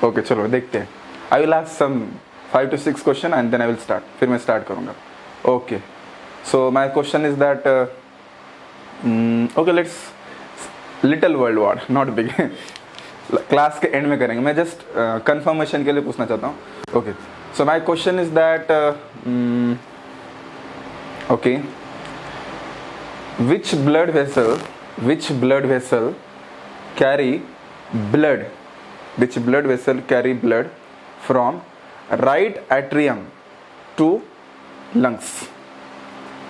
Okay चलो देखते हैं. I will ask some 5 to 6 question and then I will start. फिर मैं स्टार्ट करूँगा. Okay so my question is that okay let's little world war, not big. Class के end में करेंगे. मैं जस्ट कंफर्मेशन के लिए पूछना चाहता हूँ. Okay so my question is that okay which blood vessel carry blood, which blood vessel carry blood from right atrium to lungs,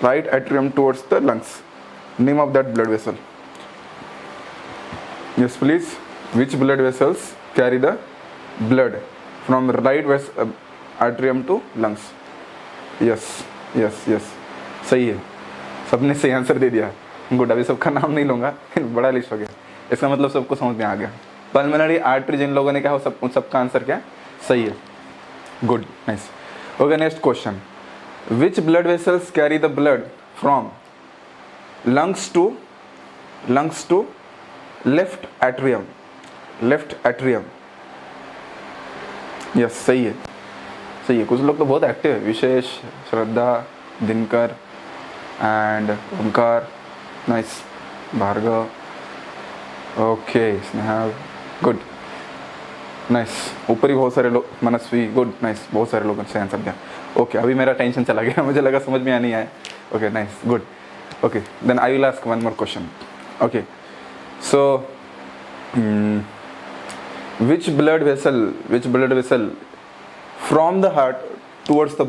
right atrium towards the lungs. Name of that blood vessel. Yes please. Which blood vessels carry the blood from right atrium to lungs? yes सही है. सबने सही answer दे दिया. Good. अभी सबका नाम नहीं लूँगा, बड़ा लिस्ट हो गया. इसका मतलब सबको समझ में आ गया. पल्मोनरी आर्टरी जिन लोगों ने कहा वो सबका आंसर क्या सही है. Good, nice. Okay next question. Which blood vessels carry the blood from lungs to left atrium. Yes सही है. कुछ लोग तो बहुत एक्टिव है. Vishesh, Shraddha, Dinkar and Omkar. Nice. Bhargav. Okay Sneha. Good, nice. ऊपर ही बहुत सारे लोग. मनस्वी. Good, nice. बहुत सारे लोगों से आंसर दिया. ओके अभी मेरा टेंशन चला गया. मुझे लगा समझ में नहीं आया. Okay nice. Good. Okay then I will ask one more question. Okay so which blood vessel from the heart towards the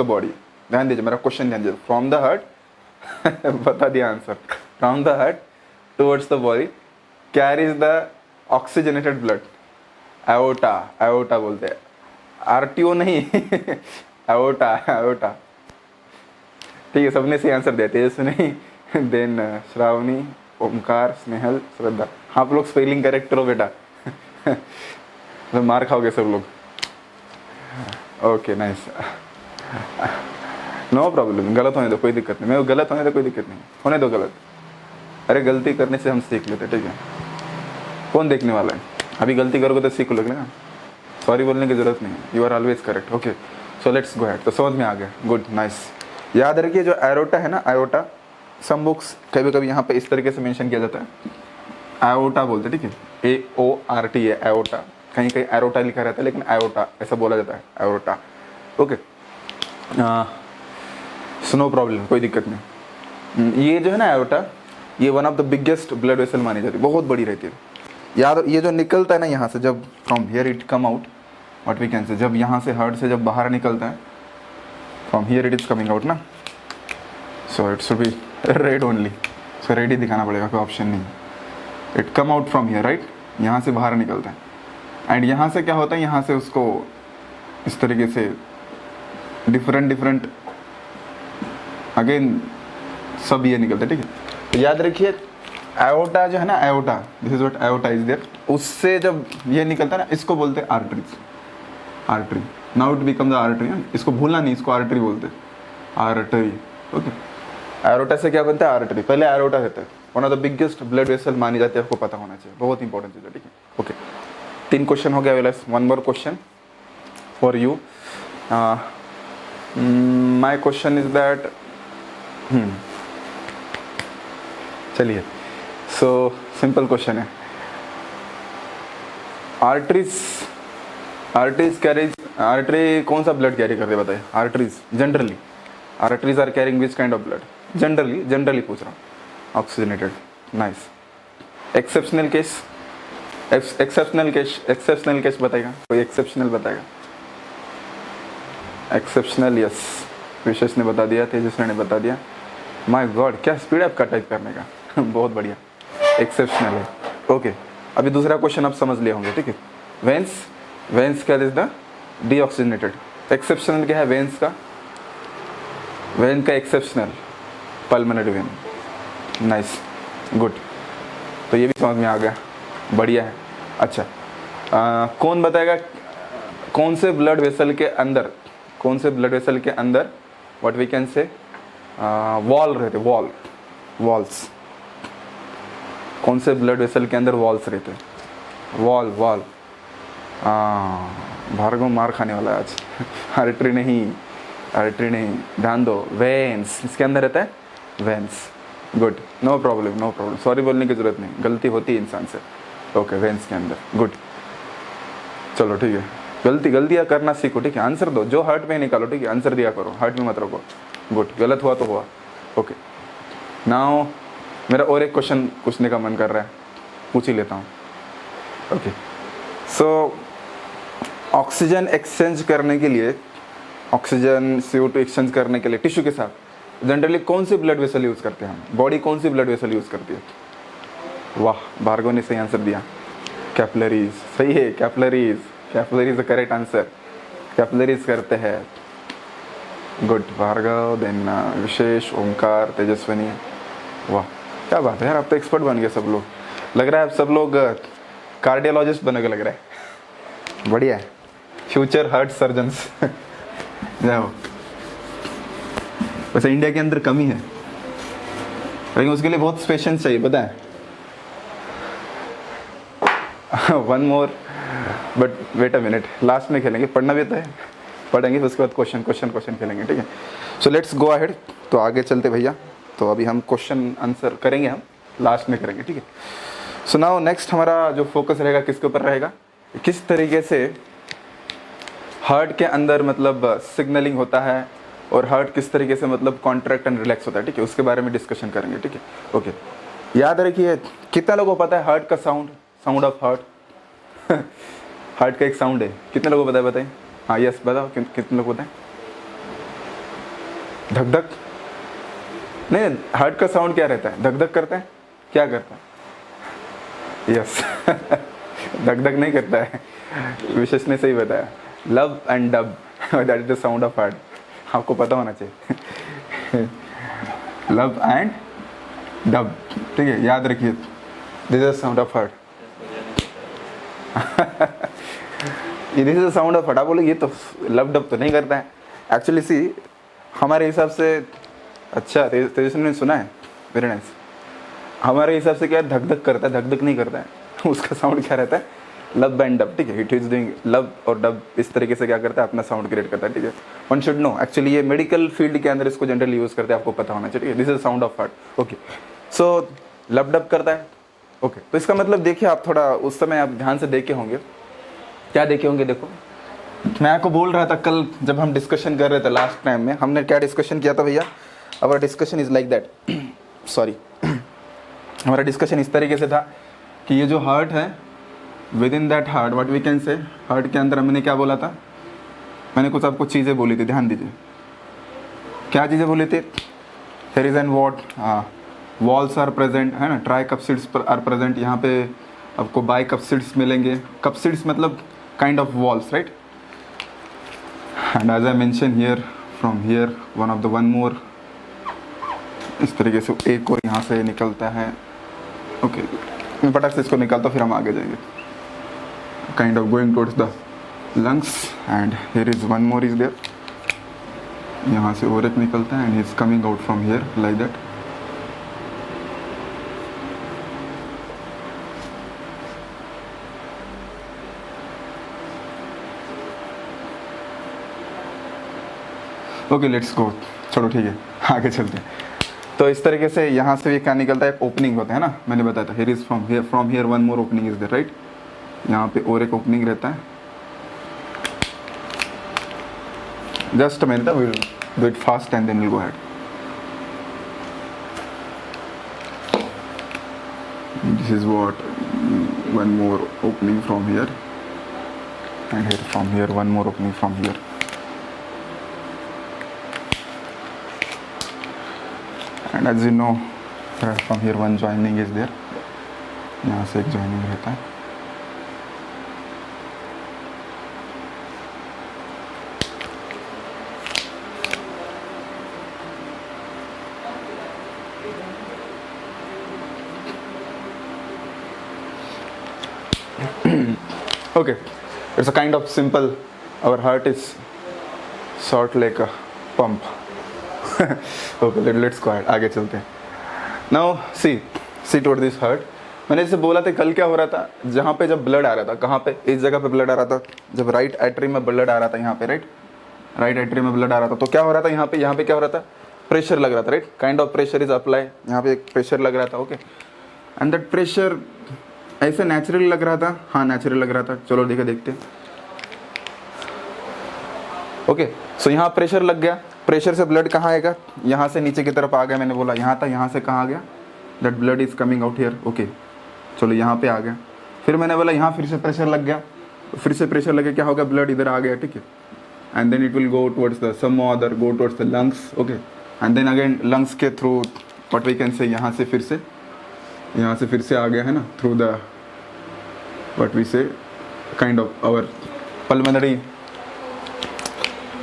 body, ध्यान दीजिए मेरा क्वेश्चन ध्यान दीजिए. फ्रॉम द हार्ट बता दिया answer. From the heart towards the body carries the oxygenated blood. Aorta बोलते हैं. RTO नहीं. एओर्टा. ठीक है सबने सही आंसर दिया. तेजस्विनी, देन श्रावणी, ओमकार, स्नेहल, श्रद्धा. आप लोग स्पेलिंग करेक्ट करो बेटा. तो मार खाओगे सब लोग. Okay nice. No problem. गलत होने दो, कोई दिक्कत नहीं. मैं गलत होने दो, कोई दिक्कत नहीं. होने दो गलत. अरे गलती करने से हम सीख लेते. ठीक है. कौन देखने वाला है. अभी गलती करोगे तो सीख लोगे ना. सॉरी बोलने की जरूरत नहीं है. You are always correct. Okay so let's go head. तो समझ में आ गया. Good, nice. याद रखिए जो एरोटा है ना, एरोटा सम बुक्स कभी इहाँ पे इस तरीके से मेंशन किया जाता है. एओर्टा बोलते हैं. ठीक है. AORT है एओर्टा. कहीं एरोटा लिखा रहता है लेकिन एओर्टा ऐसा बोला जाता है. एओर्टा. ओके नो प्रॉब्लम, कोई दिक्कत नहीं. ये जो है ना एओर्टा, ये one of the biggest blood vessel मानी जाती है. बहुत बड़ी रहती है. याद ये जो निकलता है ना यहाँ से, जब from here it come out, what we can say, जब यहाँ से हार्ट से जब बाहर निकलता है, from here it is coming out ना. So it should be red only. So red ही दिखाना पड़ेगा, कोई ऑप्शन नहीं. It come out from here right. यहाँ से बाहर निकलता है. एंड यहाँ से क्या होता है, यहाँ से उसको इस तरीके से डिफरेंट अगेन सब ये निकलता है. ठीक है. तो याद रखिए एओर्टा जो है ना, aorta, this is what aorta is there. उससे जब ये निकलता है ना, इसको बोलते हैं arteries. Artery. Now it become the artery. इसको भूलना नहीं, इसको आर्टरी बोलते हैं. आर्टरी. ओके. एरोटा से क्या बनता है, आर्टरी. पहले एरोटा रहता है. One of the biggest blood vessel मानी जाती है. आपको पता होना चाहिए. बहुत इंपॉर्टेंट चीज़ है. ठीक है. ओके 3 क्वेश्चन हो गया. Vilas one more question for you. My question is that चलिए सो सिंपल क्वेश्चन है. Arteries carries. आर्टरी कौन सा ब्लड कैरी करते बताइए. Arteries generally, arteries are carrying which kind of blood. Generally पूछ रहा हूँ. ऑक्सीजनेटेड. नाइस. एक्सेप्शनल केस बताएगा कोई. एक्सेप्शनल बताएगा. एक्सेप्शनल. यस विशेष ने बता दिया, तेजस्वी ने बता दिया. माय गॉड क्या स्पीड है आपका टाइप करने का. बहुत बढ़िया. एक्सेप्शनल है. ओके अभी दूसरा क्वेश्चन आप समझ लिए होंगे. ठीक है. वेंस क्या इज द डीऑक्सीजनेटेड. एक्सेप्शनल क्या है वेंस का. वेन का exceptional pulmonary vein. Nice. Good. तो ये भी समझ में आ गया. बढ़िया है. अच्छा कौन बताएगा कौन से ब्लड वेसल के अंदर what we can say wall रहते. वॉल्स. कौन से ब्लड वेसल के अंदर वॉल्स रहते. वॉल वॉल, भार्गव मार खाने वाला है आज। आर्टरी नहीं, आर्टरी नहीं, ध्यान दो। वेन्स, इसके अंदर रहता है veins. Good, no problem no problem, sorry बोलने की जरूरत नहीं, गलती होती है इंसान से। ओके, वेन्स के अंदर, गुड। चलो ठीक है, गलतियाँ करना सीखो, ठीक है। आंसर दो, जो हार्ट में निकालो, ठीक है। आंसर दिया करो, हार्ट में मत रखो। गुड, गलत हुआ तो हुआ। ओके, नाउ मेरा और एक क्वेश्चन पूछने का मन कर रहा है, पूछ ही लेता हूँ। ओके, सो ऑक्सीजन एक्सचेंज करने के लिए, ऑक्सीजन CO2 एक्सचेंज करने के लिए टिश्यू के साथ जनरली कौन सी ब्लड वेसल यूज़ करते हैं हम? बॉडी कौन सी ब्लड वेसल यूज़ करती है? वाह, भार्गव ने सही आंसर दिया, कैपिलरीज। सही है, capillaries, capillaries the correct answer. Capillaries करते हैं। गुड भार्गव, देन विशेष, ओमकार, तेजस्विनी। वाह, क्या बात है यार, आप तो एक्सपर्ट बन गए सब लोग। लग रहा है आप सब लोग कार्डियोलॉजिस्ट बने लग रहा है। बढ़िया है, फ्यूचर हार्ट सर्जन्स। जाओ, वैसे इंडिया के अंदर कमी है, लेकिन उसके लिए बहुत पेशेंस चाहिए, पता है। One more, but wait a minute, last में खेलेंगे, पढ़ना भी तो है, पढ़ेंगे उसके बाद क्वेश्चन खेलेंगे, ठीक है। सो लेट्स गो अहेड, तो आगे चलते भैया। तो अभी हम क्वेश्चन आंसर करेंगे, हम लास्ट में करेंगे, ठीक है। सो नाउ नेक्स्ट हमारा जो फोकस रहेगा किसके ऊपर रहेगा, किस तरीके से हार्ट के अंदर मतलब सिग्नलिंग होता है और हार्ट किस तरीके से मतलब कॉन्ट्रैक्ट एंड रिलैक्स होता है, ठीक है। उसके बारे में डिस्कशन करेंगे, ठीक है। ओके, याद रखिए, कितना लोगों को पता है हार्ट का साउंड ऑफ हार्ट? हार्ट का एक साउंड है, कितने लोगों को पता है? बताइए। हाँ, यस, बताओ, कितने लोग पता है? धक धक नहीं, हार्ट का साउंड क्या रहता है? धक धक करता है, क्या करता है? यस। धक धक नहीं करता है, विशेष ने सही बताया, love and dub, that is the sound of heart. आपको पता होना चाहिए। लव एंड डब, ठीक है, याद रखिए, this is the sound of heart. This is the sound of heart. आप बोले ये तो लव डब तो नहीं करता है। एक्चुअली सी, हमारे हिसाब से, अच्छा तेजस्वी ने सुना है, वेरी नाइस। हमारे हिसाब से क्या है, धक धक करता है, धक धक नहीं करता है। उसका साउंड क्या रहता है? लव एंड डब, ठीक है। इट इज डूइंग लव और डब, इस तरीके से क्या करता है, अपना साउंड क्रिएट करता है, ठीक है। वन शुड नो, एक्चुअली ये मेडिकल फील्ड के अंदर इसको जनरली यूज करते हैं, आपको पता होना चाहिए, this is sound of heart. Okay, so love dub करता है। ओके, तो इसका मतलब देखिए, आप थोड़ा उस समय आप ध्यान से देखे होंगे, क्या देखे होंगे? देखो, मैं आपको बोल रहा था कल जब हम डिस्कशन कर रहे थे लास्ट टाइम में, हमने क्या डिस्कशन किया था भैया? Our discussion is like that, sorry, हमारा डिस्कशन इस तरीके से था कि ये जो हार्ट है, within that heart what we can say, heart के अंदर मैंने क्या बोला था? मैंने कुछ आपको चीज़ें बोली थी, ध्यान दीजिए। क्या चीज़ें बोली थी? हेयर इज एन वॉट, हाँ, वॉल्स आर प्रेजेंट, है ना, ट्राई कप्सिड्स आर प्रेजेंट। यहाँ पे आपको बाई कप्सिड्स मिलेंगे। कप्सिड्स मतलब kind of walls, right. And as I mention here, from here one more, इस तरीके से एक और यहाँ से निकलता है। ओके, मैं फटाक से इसको निकालता, फिर हम आगे जाएंगे। Kind of going towards the lungs, and here is one more is there, यहाँ से और एक निकलता है, and is coming out from here like that. Okay, let's go, चलो ठीक है, आगे चलते हैं। तो इस तरीके से यहाँ से भी क्या निकलता है, एक ओपनिंग होता है ना, मैंने बताया था, here is from here one more opening is there, right. यहाँ पे और एक ओपनिंग रहता है। Just a minute, we will do it fast and then will go ahead. This is what, one more opening from here, and here from here one more opening from here. And as you know, from here one joining is there, यहाँ से एक joining रहता है। Okay, it's a kind of simple, our heart is sort like a pump. Okay, let's go ahead, आगे चलते हैं। Now see toward this heart, मैंने जैसे बोला था कल क्या हो रहा था, जहाँ पे जब ब्लड आ रहा था, कहाँ पे, इस जगह पे ब्लड आ रहा था, जब राइट एट्रियम में ब्लड आ रहा था यहाँ पे, राइट एट्रियम में ब्लड आ रहा था, तो क्या हो रहा था यहाँ पे क्या हो रहा था, प्रेशर लग रहा था, right, kind of pressure is apply, यहाँ पे एक प्रेशर लग रहा था, ओके, एंड दैट प्रेशर ऐसे नेचुरल लग रहा था, हाँ नेचुरल लग रहा था, चलो देखते हैं, ओके। सो यहाँ प्रेशर लग गया, प्रेशर से ब्लड कहाँ आएगा, यहाँ से नीचे की तरफ आ गया, मैंने बोला यहाँ था, यहाँ से कहाँ आ गया, that blood is coming out here, okay, चलो यहाँ पे आ गया। फिर मैंने बोला यहाँ फिर से प्रेशर लग गया, फिर से प्रेशर लगे, क्या होगा, ब्लड इधर आ गया, ठीक है, and then it will go towards the some other, go towards the lungs, okay, and then again lungs के through what we can say, यहाँ से फिर से आ गया है ना, through the what we say kind of our pulmonary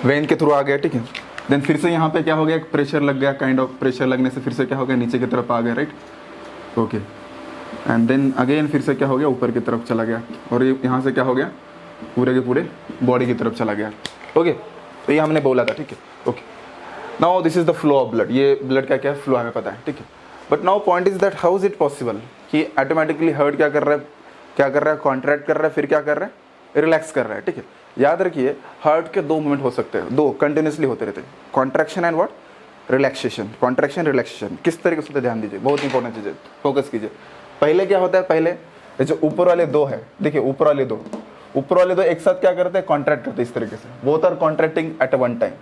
vein के थ्रू आ गया, ठीक है। देन फिर से यहाँ पे क्या हो गया, एक प्रेशर लग गया, काइंड ऑफ प्रेशर लगने से फिर से क्या हो गया, नीचे की तरफ आ गया, right, okay, and then again फिर से क्या हो गया, ऊपर की तरफ चला गया, और ये यहाँ से क्या हो गया, पूरे के पूरे बॉडी की तरफ चला गया, ओके। तो ये हमने बोला था, ठीक है, okay. Now this is the flow of blood, ये ब्लड का क्या फ्लो हमें पता है, ठीक है। But now point is that how is it possible कि ऑटोमेटिकली हार्ट क्या कर रहा है, कॉन्ट्रैक्ट कर रहा है, फिर क्या कर रहा है, रिलैक्स कर रहा है, ठीक है। याद रखिए हार्ट के दो मूवमेंट हो सकते हैं, दो कंटिन्यूसली होते रहते हैं, contraction and what, relaxation, contraction relaxation, किस तरीके से ध्यान दीजिए, बहुत इंपॉर्टेंट चीज़ है, फोकस कीजिए। पहले क्या होता है, पहले जो ऊपर वाले दो है, देखिए ऊपर वाले दो एक साथ क्या करते हैं, कॉन्ट्रैक्ट करते हैं इस तरीके से, both are contracting at one time.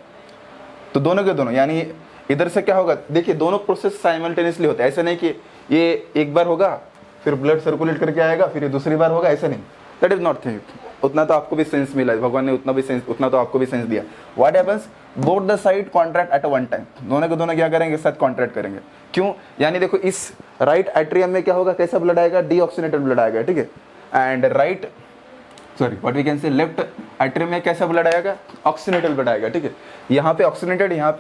तो दोनों के दोनों, यानी इधर से क्या होगा, देखिए दोनों प्रोसेस साइमल्टेनियसली होते हैं, ऐसे नहीं कि ये एक बार होगा फिर ब्लड सर्कुलेट करके आएगा, फिर ये दूसरी बार होगा, ऐसे नहीं, दैट इज नॉट थिंग। उतना तो आपको भी सेंस मिला है, भगवान ने उतना तो आपको भी सेंस दिया। What happens, both the side contract at one time, दोनों के दोनों क्या करेंगे, एक साथ कॉन्ट्रैक्ट करेंगे। क्यों, यानी देखो इस राइट एट्रियम में क्या होगा, कैसा ब्लड आएगा, डीऑक्सीनेटेड ब्लड आएगा, ठीक है, and what we can say left atrium में कैसा ब्लड आएगा, ऑक्सीनेटेड ब्लड आएगा, ठीक है। यहाँ पे ऑक्सीनेटेड, यहाँ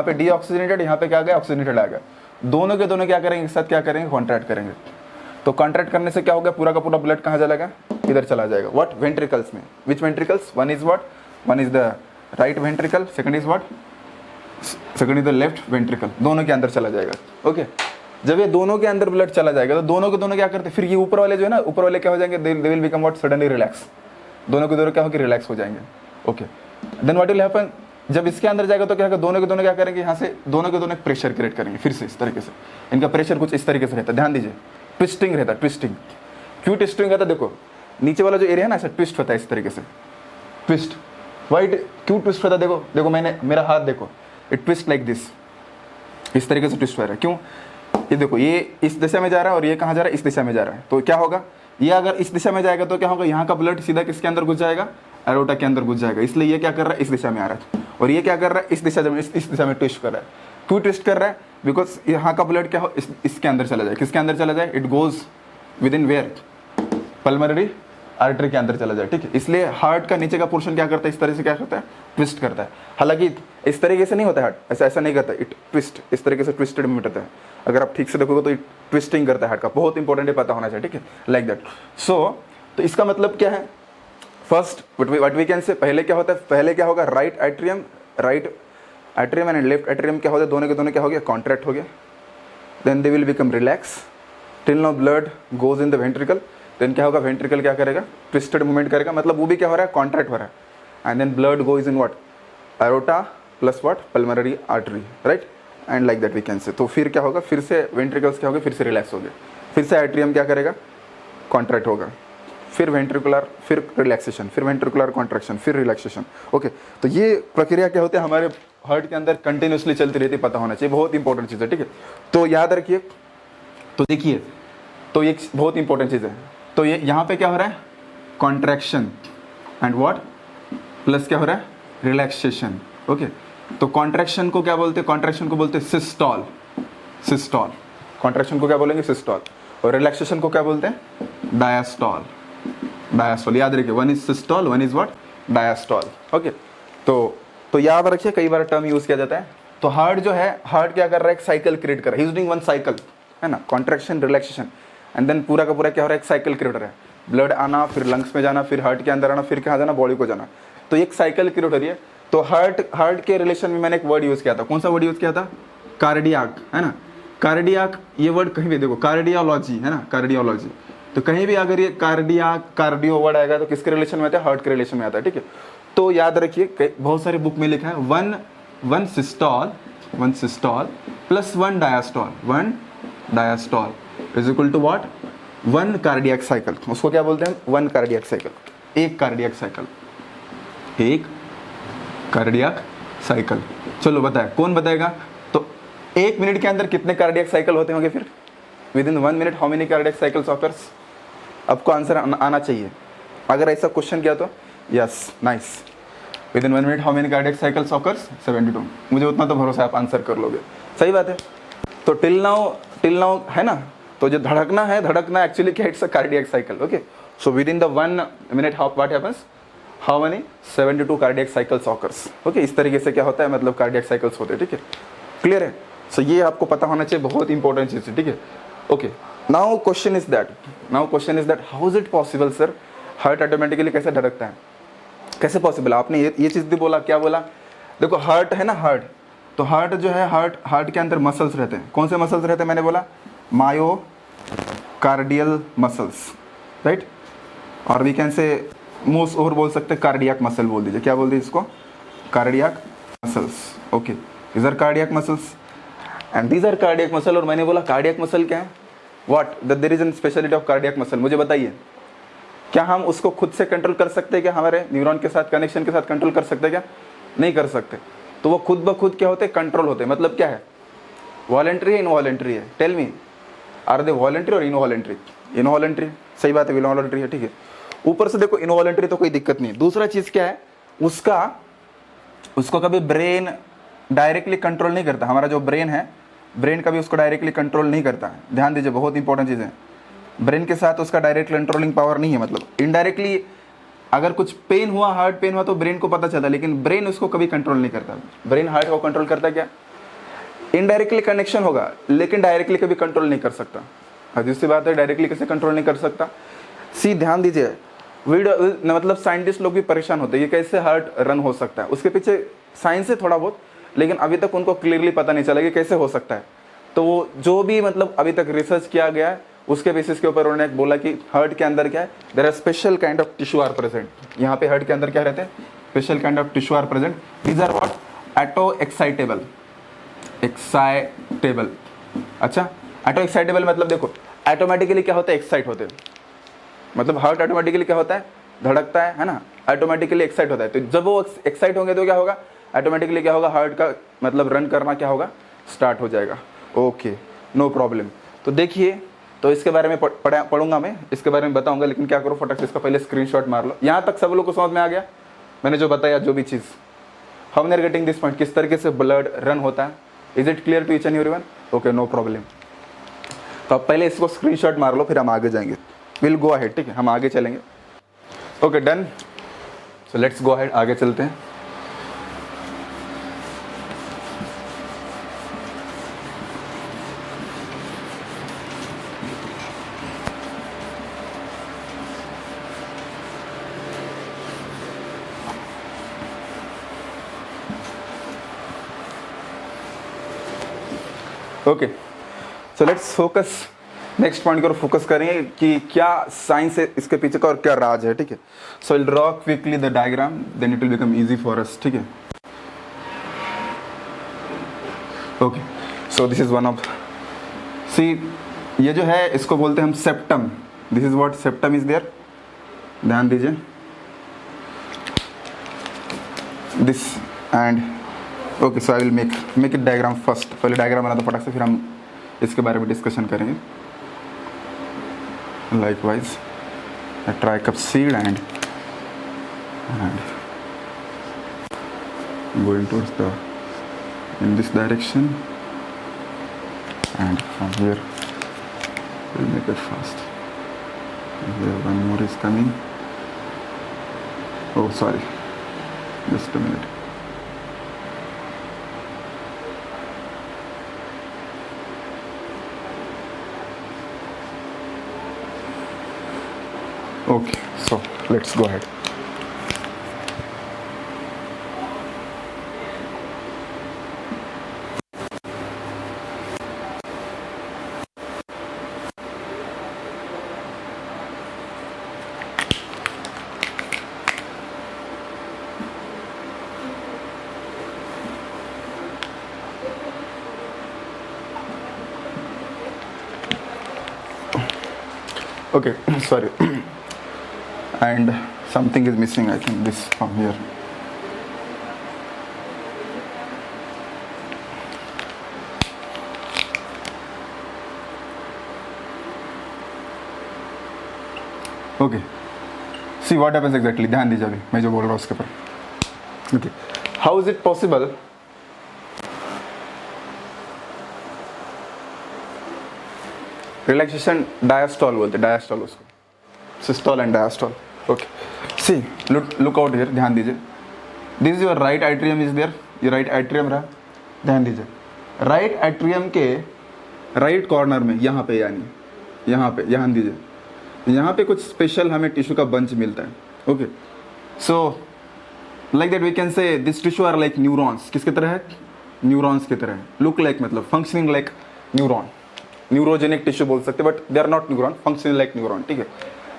पे डीऑक्सीनेटेड, यहाँ पे क्या गया, ऑक्सीनेटेड आएगा। दोनों के दोनों क्या करेंगे, एक साथ क्या करेंगे, कॉन्ट्रैक्ट करेंगे। तो कॉन्ट्रैक्ट करने से क्या होगा, पूरा का पूरा ब्लड कहाँ चलेगा, इधर चला जाएगा, व्हाट, वेंट्रिकल्स में। Which ventricles, one is the right ventricle, second is the left ventricle, दोनों के अंदर चला जाएगा, ओके। जब ये दोनों के अंदर ब्लड चला जाएगा तो दोनों के दोनों क्या करते हैं, फिर ये ऊपर वाले जो है ना, ऊपर वाले क्या हो जाएंगे, they will become what, suddenly relax, दोनों के दोनों क्या होगी, रिलैक्स हो जाएंगे, okay. Then what will happen, जब इसके अंदर जाएगा तो क्या होगा, दोनों के दोनों क्या करेंगे, यहाँ से दोनों के दोनों प्रेशर क्रिएट करेंगे, फिर से इस तरीके से, इनका प्रेशर कुछ इस तरीके से रहता है, ध्यान दीजिए, ट्विस्टिंग रहता है, ट्विस्टिंग। क्यों ट्विस्टिंग रहता है, देखो नीचे वाला जो एरिया है ना, ऐसा ट्विस्ट होता है इस तरीके से, ट्विस्ट, वाइट, क्यों ट्विस्ट होता है, देखो मैंने मेरा हाथ देखो, इट ट्विस्ट लाइक दिस, इस तरीके से ट्विस्ट हो रहा है। क्यों, ये देखो, ये इस दिशा में जा रहा है और ये कहाँ जा रहा है, इस दिशा में जा रहा है। तो क्या होगा, ये अगर इस दिशा में जाएगा तो क्या होगा, यहाँ का ब्लड सीधा किसके अंदर घुस जाएगा, एरोटा के अंदर घुस जाएगा, इसलिए ये क्या कर रहा है, इस दिशा में आ रहा है, और ये क्या कर रहा है, इस दिशा में ट्विस्ट कर रहा है। क्यों ट्विस्ट कर रहा है, बिकॉज यहाँ का ब्लड क्या हो, इसके अंदर चला जाए, किसके अंदर चला जाए, it goes within where, pulmonary artery के अंदर चला जाए, ठीक है। इसलिए हार्ट का नीचे का पोर्शन क्या करता है, इस तरह से क्या करता है, ट्विस्ट करता है। हालांकि इस तरीके से नहीं होता है हार्ट, ऐसा नहीं करता, इट ट्विस्ट, इस तरीके से ट्विस्टेड मूवमेंट होता है। अगर आप ठीक से देखोगे तो इट ट्विस्टिंग करता है हार्ट का, बहुत इंपॉर्टेंट है, पता होना चाहिए, ठीक है, लाइक दैट। सो तो इसका मतलब क्या है, फर्स्ट व्हाट वी कैन से, पहले क्या होता है, पहले क्या होगा, right atrium and left atrium क्या होता है, दोनों के दोनों क्या हो गया, कॉन्ट्रैक्ट हो गया। Then they will become relax till now blood goes in the ventricle. Then क्या होगा, वेंट्रिकल क्या करेगा, ट्विस्टेड मूवमेंट करेगा, मतलब वो भी क्या हो रहा है, कॉन्ट्रैक्ट हो रहा है। And then blood goes in what, aorta plus what, pulmonary artery, right, and like that we can say. तो फिर क्या होगा, फिर से वेंट्रिकल्स क्या होगा, फिर से रिलैक्स हो गए, फिर से एट्रियम क्या करेगा, कॉन्ट्रैक्ट होगा, फिर वेंट्रिकुलर, फिर रिलैक्सेशन, फिर वेंट्रिकुलर कॉन्ट्रैक्शन, फिर रिलैक्सेशन, ओके। तो ये प्रक्रिया क्या होती है, हमारे हार्ट के अंदर कंटिन्यूसली चलती रहती है, पता होना चाहिए, बहुत इंपॉर्टेंट चीज़ है, ठीक है। तो याद रखिए, तो देखिए, तो ये बहुत इंपॉर्टेंट चीज़ है। तो ये यहाँ पे क्या हो रहा है, कॉन्ट्रैक्शन एंड व्हाट, प्लस क्या हो रहा है, रिलैक्सेशन, ओके। तो कॉन्ट्रैक्शन को क्या बोलते हैं, कॉन्ट्रैक्शन को बोलते हैं सिस्टॉल, कॉन्ट्रैक्शन को क्या बोलेंगे, सिस्टॉल, और रिलैक्सेशन को क्या बोलते हैं, डायस्टॉल। याद रखिए, one is systole, one is what, diastole, okay. तो याद रखिए, कई बार टर्म यूज किया जाता है। तो हार्ट जो है, हार्ट क्या कर रहा है, एक साइकिल क्रिएट कर रहा है, he is doing one cycle, है ना, कॉन्ट्रैक्शन रिलैक्सेशन, एंड देन पूरा का पूरा क्या हो रहा है, एक साइकिल क्रिएट हो रहा है, ब्लड आना, फिर लंग्स में जाना, फिर हार्ट के अंदर आना, फिर कहाँ जाना, बॉडी को जाना। तो एक साइकिल क्रिएट हो रही है। तो हार्ट के रिलेशन में मैंने एक वर्ड यूज किया था, कौन सा वर्ड यूज किया था, कार्डियाक, है ना। कार्डियाक ये वर्ड कहीं भी देखो, कार्डियोलॉजी है ना, कार्डियोलॉजी, तो कहीं भी अगर ये कार्डियाक कार्डियो वर्ड आएगा तो किसके रिलेशन में आता है, हार्ट के रिलेशन में आता है, ठीक है। तो याद रखिए बहुत सारे बुक में लिखा है one systole plus one diastole is equal to what, one cardiac cycle. उसको क्या बोलते हैं, वन कार्डियक साइकिल, एक कार्डियक साइकिल, एक कार्डियक साइकिल। चलो बताए, कौन बताएगा, तो 1 मिनट के अंदर कितने कार्डियक साइकिल होते होंगे, फिर with in 1 minute how many cardiac cycles occurs. आपको आंसर आना चाहिए अगर ऐसा क्वेश्चन किया तो, yes nice, with in 1 minute how many cardiac cycles occurs, 72। मुझे उतना तो भरोसा है आप आंसर कर लोगे, सही बात है। तो टिल नाउ है ना, तो जो धड़कना एक्चुअली क्या, it's a cardiac cycle, okay. So with in the 1 minute what happens, how many 72 cardiac cycles occurs, okay. इस तरीके से क्या होता है, मतलब कार्डियक साइकिल्स होते हैं, ठीक है, क्लियर है। सो ये आपको पता होना चाहिए, बहुत इंपॉर्टेंट चीज़ है, ठीक है, okay. Now question is that how is it possible sir, heart automatically कैसे धड़कता है, कैसे पॉसिबल। आपने ये चीज़ भी बोला, क्या बोला, देखो हार्ट है ना, हार्ट, तो हार्ट जो है, हार्ट के अंदर मसल्स रहते हैं। कौन से मसल्स रहते हैं, मैंने बोला मायोकार्डियल मसल्स, राइट, और वी कैन से मोस्ट और बोल सकते हैं कार्डियक मसल बोल दीजिए, क्या बोल दीजिए इसको, cardiac muscles, okay. These are cardiac muscles and these are cardiac muscle. और मैंने बोला कार्डियक मसल क्या है, what there is an speciality of cardiac muscle. मुझे बताइए, क्या हम उसको खुद से कंट्रोल कर सकते हैं, क्या हमारे न्यूरॉन के साथ कनेक्शन के साथ कंट्रोल कर सकते हैं, क्या नहीं कर सकते। तो वो खुद ब खुद क्या होते हैं, कंट्रोल होते हैं। मतलब क्या है, वॉलेंट्री है इनवॉलेंट्री है, tell me, are they voluntary और इनवॉलेंट्री, इनवॉलेंट्री, सही बात है, इनवॉलेंट्री है, ठीक है। ऊपर से देखो इनवॉलेंट्री तो कोई दिक्कत नहीं। दूसरा चीज़ क्या है, उसको कभी ब्रेन डायरेक्टली कंट्रोल नहीं करता। हमारा जो ब्रेन है, ब्रेन कभी उसको डायरेक्टली कंट्रोल नहीं करता है, ध्यान दीजिए, बहुत इंपॉर्टेंट चीज़ है। ब्रेन के साथ उसका डायरेक्ट कंट्रोलिंग पावर नहीं है, मतलब इनडायरेक्टली अगर कुछ पेन हुआ, हार्ट पेन हुआ तो ब्रेन को पता चलता है, लेकिन ब्रेन उसको कभी कंट्रोल नहीं करता। ब्रेन हार्ट को कंट्रोल करता है क्या, इनडायरेक्टली कनेक्शन होगा, लेकिन डायरेक्टली कभी कंट्रोल नहीं कर सकता। और दूसरी बात है, डायरेक्टली कैसे कंट्रोल नहीं कर सकता, सी ध्यान दीजिए, मतलब साइंटिस्ट लोग भी परेशान होते हैं, ये कैसे हार्ट रन हो सकता है, उसके पीछे साइंस है थोड़ा बहुत, लेकिन अभी तक उनको क्लियरली पता नहीं चला कि कैसे हो सकता है। तो वो जो भी मतलब अभी तक रिसर्च किया गया है, उसके बेसिस के ऊपर उन्होंने बोला कि हार्ट के अंदर क्या है, there are special kind of tissue are present. यहाँ पे हार्ट के अंदर क्या रहते हैं, special kind of tissue are present. These are what, auto excitable, अच्छा, एटो एक्साइटेबल मतलब देखो ऑटोमेटिकली क्या होता है, एक्साइट होते हैं, मतलब हार्ट ऑटोमेटिकली क्या होता है, धड़कता है ना, ऑटोमेटिकली एक्साइट होता है। तो जब वो एक्साइट होंगे तो क्या होगा, ऑटोमेटिकली क्या होगा, हार्ट का मतलब रन करना क्या होगा, स्टार्ट हो जाएगा, ओके, नो प्रॉब्लम। तो देखिए, तो इसके बारे में पढ़ूंगा मैं, इसके बारे में बताऊंगा, लेकिन क्या करो, फटाक से इसका पहले स्क्रीनशॉट मार लो। यहाँ तक सब लोग को समझ में आ गया, मैंने जो बताया, जो भी चीज़, how we are getting this point, किस तरीके से ब्लड रन होता है, is it clear to each and everyone, okay, no problem. तो आप पहले इसको स्क्रीनशॉट मार लो, फिर हम आगे जाएंगे, विल गो अहेड, ठीक है, हम आगे चलेंगे, okay, done. So let's go ahead, आगे चलते हैं। Okay, so let's focus, next point की ओर फोकस करेंगे कि क्या साइंस है इसके पीछे का और क्या राज है, ठीक है। So will draw quickly the diagram, then it will become easy for us, ठीक है। Okay, so this is one of, see ये जो है इसको बोलते हैं हम septum, this is what septum is there, ध्यान दीजिए, this and okay. So I will make it diagram first, पहले डायग्राम बना दो फटाक से, फिर हम इसके बारे में डिस्कशन करेंगे। Likewise a tricuspid and going towards the in this direction, and from here we'll make it fast. And here one more is coming. Oh sorry, just a minute. Okay, so let's go ahead. Okay, sorry. And something is missing, I think, this from here. Okay. See what happens exactly. ध्यान दीजिए अभी मैं जो बोल रहा हूँ उसके ऊपर. Okay. How is it possible? Relaxation diastole बोलते हैं, डायस्टॉल उसको, systole and diastole. Okay, see look out here, ध्यान दीजिए. This is your right atrium is there, ये राइट एट्रियम रहा. ध्यान दीजिए, राइट एट्रियम के राइट कॉर्नर में यहाँ पे, यानी यहाँ पे, ध्यान दीजिए, यहाँ पे कुछ स्पेशल हमें टिश्यू का बंच मिलता है. Okay, so like that we can say this tissue are like neurons. किसकी तरह है? न्यूरॉन्स की तरह है. लुक लाइक मतलब functioning like neuron, neurogenic tissue बोल सकते, but they are not neuron, functioning like neuron. ठीक है.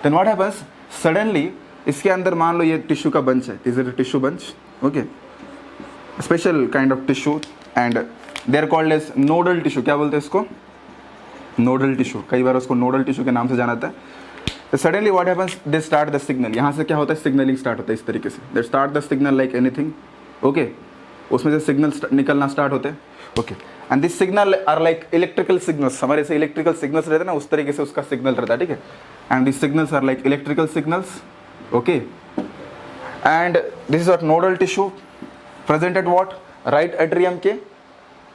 देन व्हाट हैपेंस, सडनली इसके अंदर मान लो ये टिश्यू का बंच है, is it a tissue bunch? Okay, special kind of tissue and they are called as nodal tissue. क्या बोलते हैं इसको? Nodal tissue. कई बार उसको नोडल टिश्यू के नाम से जाना जाता है. Suddenly what happens, they start the signal. यहाँ से क्या होता है? सिग्नलिंग स्टार्ट होता है इस तरीके से. They start the signal like anything. Okay, उसमें से सिग्नल निकलना स्टार्ट होते हैं. Okay, and this signal are like electrical signals. हमारे से इलेक्ट्रिकल सिग्नल्स रहते हैं ना, उस तरीके से उसका सिग्नल रहता है. ठीक है. And this signals are like electrical signals. Okay, and this is what nodal tissue present at what? Right atrium के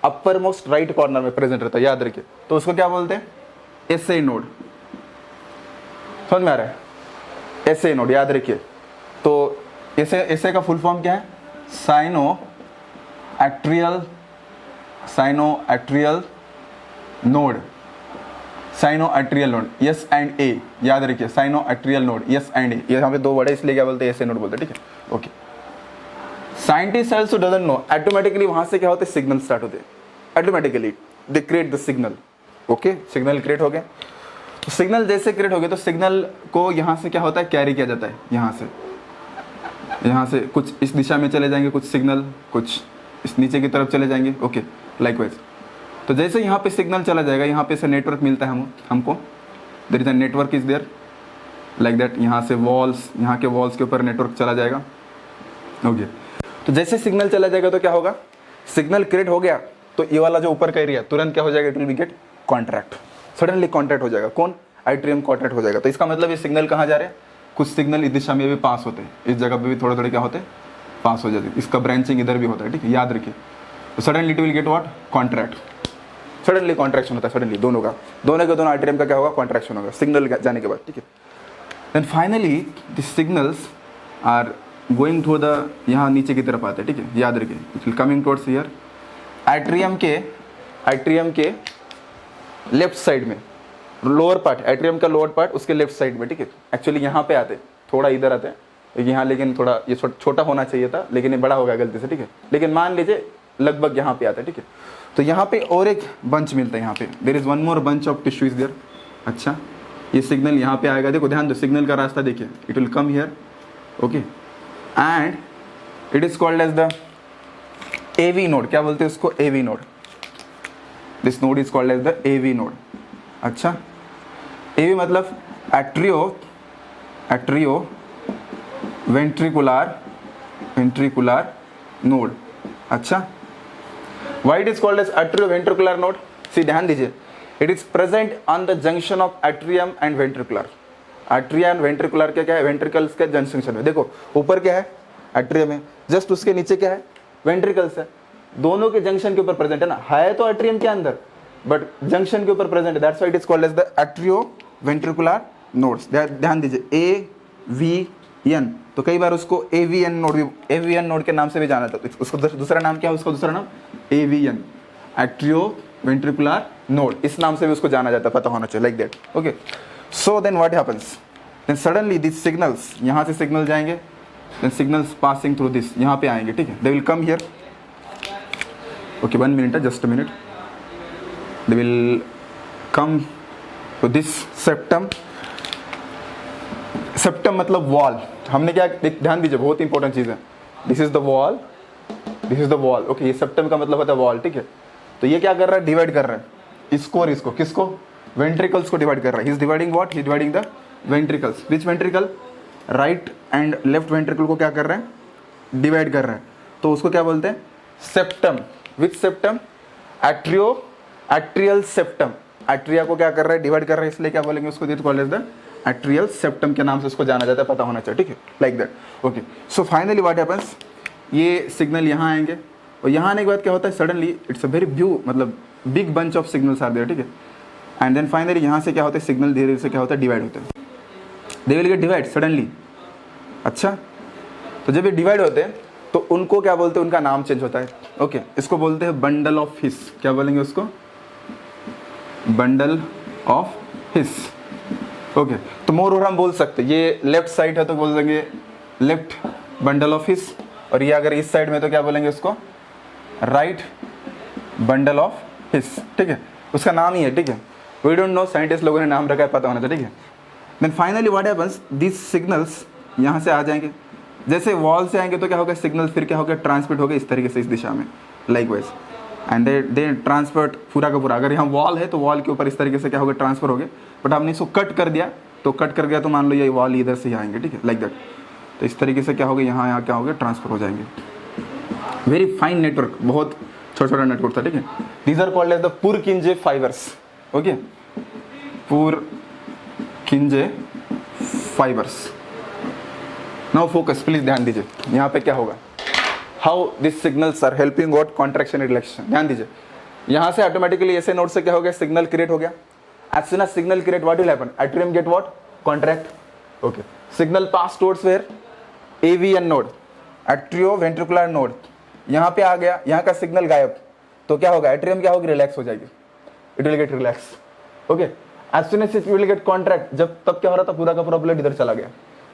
अपर मोस्ट राइट कॉर्नर में प्रेजेंट रहता है, याद रखिए. तो उसको क्या बोलते हैं? SA node. समझ में आ रहा है? एसए नोड, याद रखिए. तो एसए का फुल फॉर्म क्या है? Sino atrial node. Sino atrial node, yes and A, याद रखिए. Sino atrial node, yes and A. ये यहाँ पे दो वर्ड है, इसलिए क्या बोलते हैं? एसए नोड बोलते हैं. ठीक है. Okay, scientist also doesn't know. Automatically वहां से क्या होते हैं? सिग्नल स्टार्ट होते हैं. Automatically they create the signal. Okay, signal create हो गए. तो सिग्नल जैसे क्रिएट हो गए तो सिग्नल को यहाँ से क्या होता है? कैरी किया जाता है. यहाँ से कुछ इस दिशा में चले जाएंगे कुछ सिग्नल, कुछ इस नीचे की तरफ चले जाएंगे. Okay, likewise. तो जैसे यहाँ पे सिग्नल चला जाएगा, यहाँ पे से नेटवर्क मिलता है हमको. There is a network is there like that. यहाँ से वॉल्स, यहाँ के वॉल्स के ऊपर नेटवर्क चला जाएगा. ओके, तो जैसे सिग्नल चला जाएगा तो क्या होगा? सिग्नल क्रिएट हो गया तो ये वाला जो ऊपर का एरिया तुरंत क्या हो जाएगा? It will be get contract. Suddenly contract हो जाएगा. कौन? एट्रियम कॉन्ट्रैक्ट हो जाएगा. तो इसका मतलब ये सिग्नल कहाँ जा रहे हैं? कुछ सिग्नल इस दिशा में भी पास होते हैं, इस जगह पे भी थोड़े थोड़े क्या होते हैं? पास हो जाते हैं. इसका ब्रांचिंग इधर भी होता है. ठीक है, याद रखिए. तो suddenly it will get what? Contract. Suddenly contraction होता है. सडनली दोनों के दोनों एट्रियम का क्या होगा? कॉन्ट्रैक्शन होगा सिग्नल जाने के बाद. ठीक है. Then finally this signals are going through the, यहाँ नीचे की तरफ आते हैं. ठीक है, याद रखिए. It will coming towards here. Atrium के लेफ्ट साइड में, लोअर पार्ट, एट्रियम का लोअर पार्ट उसके लेफ्ट साइड में. ठीक है, एक्चुअली यहाँ पे आते, थोड़ा इधर आते हैं यहाँ, लेकिन थोड़ा ये छोटा होना चाहिए था, लेकिन ये बड़ा हो गया गलती से. ठीक है, लेकिन मान लीजिए लगभग यहाँ पे आता है. ठीक है, तो यहाँ पे और एक बंच मिलता है. यहाँ पे there is one more bunch of tissue is there. अच्छा, ये सिग्नल यहाँ पे आएगा. देखो ध्यान दो, सिग्नल का रास्ता देखिए. It will come here. Okay, and it is called as the AV node. क्या बोलते हैं उसको? AV node. This node is called as the AV node. अच्छा, एवी मतलब एट्रियो वेंट्रिकुलर नोड. अच्छा, why it is called as atrioventricular node? See, ध्यान दीजिए. It is present on the junction of atrium and ventricular. Atrium and ventricular क्या है? Ventricles के junction में. देखो ऊपर क्या है? एट्रियम है. जस्ट उसके नीचे क्या है? वेंट्रिकल्स है. दोनों के जंक्शन के ऊपर प्रेजेंट है ना. है तो एट्रियम के अंदर, बट जंक्शन के ऊपर प्रेजेंट है. That's why it is called as the atrioventricular nodes. ध्यान दीजिए, AVN. तो कई बार उसको AVN नोड के नाम से भी जाना जाता है. उसको दूसरा नाम क्या है? उसका दूसरा नाम AVN, एट्रियोवेंट्रिकुलर नोड. इस नाम से भी उसको जाना जाता है, पता होना चाहिए. Like that. Okay, so then what happens? Then suddenly this signals, यहाँ से सिग्नल जाएंगे. Then signals passing through this, यहाँ पे आएंगे. ठीक है, they will come here. Okay, 1 minute, just a minute. They will come to this septum. Septum मतलब wall. हमने क्या, ध्यान दीजिए, बहुत इंपॉर्टेंट चीज़ है. This is the wall, this is the wall. Okay, ये सेप्टम का मतलब होता है वॉल. ठीक है, तो ये क्या कर रहा है? डिवाइड कर रहा है इसको और इसको. किसको? वेंट्रिकल्स को डिवाइड कर रहा है. He is dividing what? He is dividing the ventricles. Which ventricle? Right and left ventricle को क्या कर रहे हैं? डिवाइड कर रहे हैं. तो उसको क्या बोलते हैं? सेप्टम. विच सेप्टम? Atrial septum. एट्रिया को क्या कर रहा है? डिवाइड कर रहा है, इसलिए क्या बोलेंगे उसको? This called as the atrial septum के नाम से उसको जाना जाता है, पता होना चाहिए. ठीक है, like that. Okay, so finally what happens, ये सिग्नल यहाँ आएंगे और यहाँ आने के बाद क्या होता है? सडनली इट्स अ वेरी मतलब big bunch of signals are there. ठीक है, एंड देन फाइनली यहाँ से क्या होता है? सिग्नल धीरे धीरे से क्या होता है? डिवाइड होते हैं. They will get divide suddenly. अच्छा, तो जब ये डिवाइड होते हैं तो उनको क्या बोलते हैं? उनका नाम चेंज होता है. ओके, इसको बोलते हैं बंडल ऑफ हिस. क्या बोलेंगे उसको? Bundle of his. ओके, तो मोर और हम बोल सकते हैं ये लेफ्ट साइड है तो बोल देंगे लेफ्ट बंडल ऑफ हिस, और ये अगर इस साइड में तो क्या बोलेंगे उसको? Right bundle of his. ठीक है, उसका नाम ही है. ठीक है, वी डोंट नो, साइंटिस्ट लोगों ने नाम रखा है, पता होना चाहिए. ठीक है, then finally what happens, this signals यहाँ से आ जाएंगे. जैसे वॉल से आएंगे तो क्या होगा? सिग्नल फिर क्या होगा? ट्रांसमिट होगा इस तरीके से, इस दिशा में, like wise. And they transfer पूरा का पूरा. अगर यहाँ वॉल है तो वॉल के ऊपर इस तरीके से क्या होगा? ट्रांसफर हो गया. बट हमने इसको कट कर दिया, तो कट कर गया तो मान लो ये वॉल इधर से ही आएंगे. ठीक है, लाइक दैट. तो इस तरीके से क्या होगा? यहाँ क्या होगा? ट्रांसफर हो जाएंगे. वेरी फाइन नेटवर्क, बहुत छोटा छोटा नेटवर्क था. ठीक है, these are called as the Purkinje fibres. Okay, Purkinje fibres. Now focus please, ध्यान दीजिए यहाँ पे क्या होगा? How this signals are helping what? Contraction relaxation. ध्यान दीजिए, यहाँ से ऑटोमेटिकली ऐसे नोड से क्या हो गया? सिग्नल क्रिएट हो गया. As soon as signal create, what will happen? Atrium get what? Contract. Okay, signal pass towards where? AVN node, atrio ventricular node. यहाँ पे आ गया, यहाँ का सिग्नल गायब, तो क्या होगा? एट्रियम क्या होगी? रिलैक्स हो जाएगी. It will get relax. Okay, as soon as it will get contract, जब तब क्या हो रहा था? पूरा का पूरा ब्लड इधर चला गया,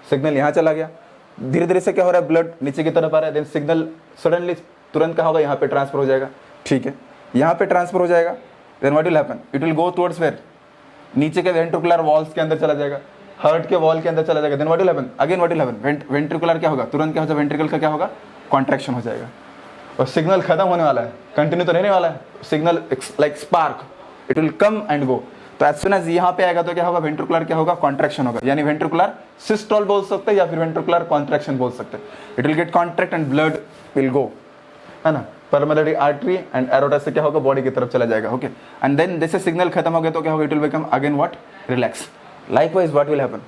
सिग्नल यहाँ चला गया. धीरे धीरे से क्या हो रहा है? ब्लड नीचे की तरफ आ रहा है. देन सिग्नल सडनली तुरंत क्या होगा? यहाँ पे ट्रांसफर हो जाएगा. ठीक है, यहाँ पे ट्रांसफर हो जाएगा. Then what will happen? It will go towards where? नीचे के वेंट्रिकुलर वॉल्स के अंदर चला जाएगा, हार्ट के वॉल के अंदर चला जाएगा. Then what will happen? Again what will happen? Ventricular क्या होगा? तुरंत क्या हो जाएगा? वेंट्रिकल का क्या होगा? कॉन्ट्रैक्शन हो जाएगा. और सिग्नल खत्म होने वाला है, कंटिन्यू तो रहने वाला है. Signal like spark, it will come and go. तो एज सून एज यहाँ पे आएगा तो क्या होगा? वेंट्रिकुलर क्या होगा? कॉन्ट्रैक्शन होगा. यानी वेंट्रिकुलर सिस्टोल बोल सकते हैं या फिर वेंट्रिकुलर कॉन्ट्रैक्शन बोल सकते हैं. It will get contract and blood will go, है ना? पल्मोनरी आर्टरी एंड एरोटा से क्या होगा? बॉडी की तरफ चला जाएगा. ओके, एंड देन जैसे सिग्नल खत्म हो गया तो क्या होगा? It will become again what? Relax. Likewise what will happen?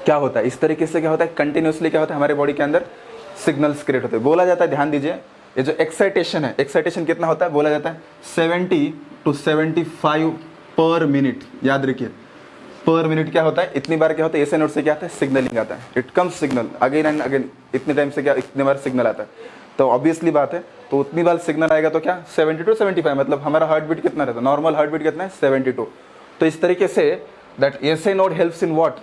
क्या होता है? इस तरीके से क्या होता है? कंटिन्यूसली क्या होता है? हमारे बॉडी के अंदर सिग्नल्स क्रिएट होते हैं. बोला जाता है, ध्यान दीजिए, ये जो एक्साइटेशन है, एक्साइटेशन कितना होता है? बोला जाता है 70 to 75 पर मिनट. याद रखिए, पर मिनट क्या होता है? इतनी बार क्या होता है? ऐसे नोट से क्या आता है? सिग्नलिंग आता है. It comes signal again and again. इतने टाइम से क्या? इतने बार सिग्नल आता है. तो ऑब्वियसली बात है, तो उतनी बार सिग्नल आएगा तो क्या? 70 to 75. मतलब हमारा हार्ट बीट कितना रहता है? नॉर्मल हार्ट बीट कितना है? 72. तो इस तरीके say that SA node helps in what?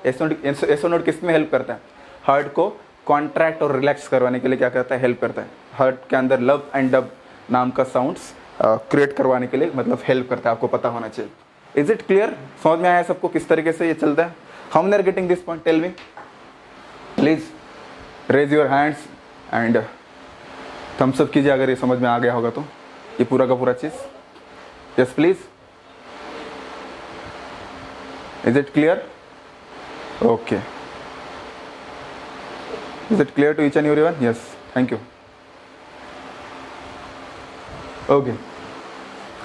SA node किस में हेल्प करता है? हार्ट को कॉन्ट्रैक्ट और रिलैक्स करवाने के लिए क्या करता है? हेल्प करता है. हार्ट के अंदर लब एंड डब नाम का साउंड्स क्रिएट करवाने के लिए मतलब हेल्प करता है. आपको पता होना चाहिए. Is it clear? समझ में आया सबको किस तरीके से ये चलता है? How many are getting this point? Tell me please, raise your hands and thumbs up कीजिए अगर ये समझ में आ गया होगा तो, ये पूरा का पूरा चीज. Yes please, is it clear? Okay, is it clear to each and everyone? Yes, thank you. Okay,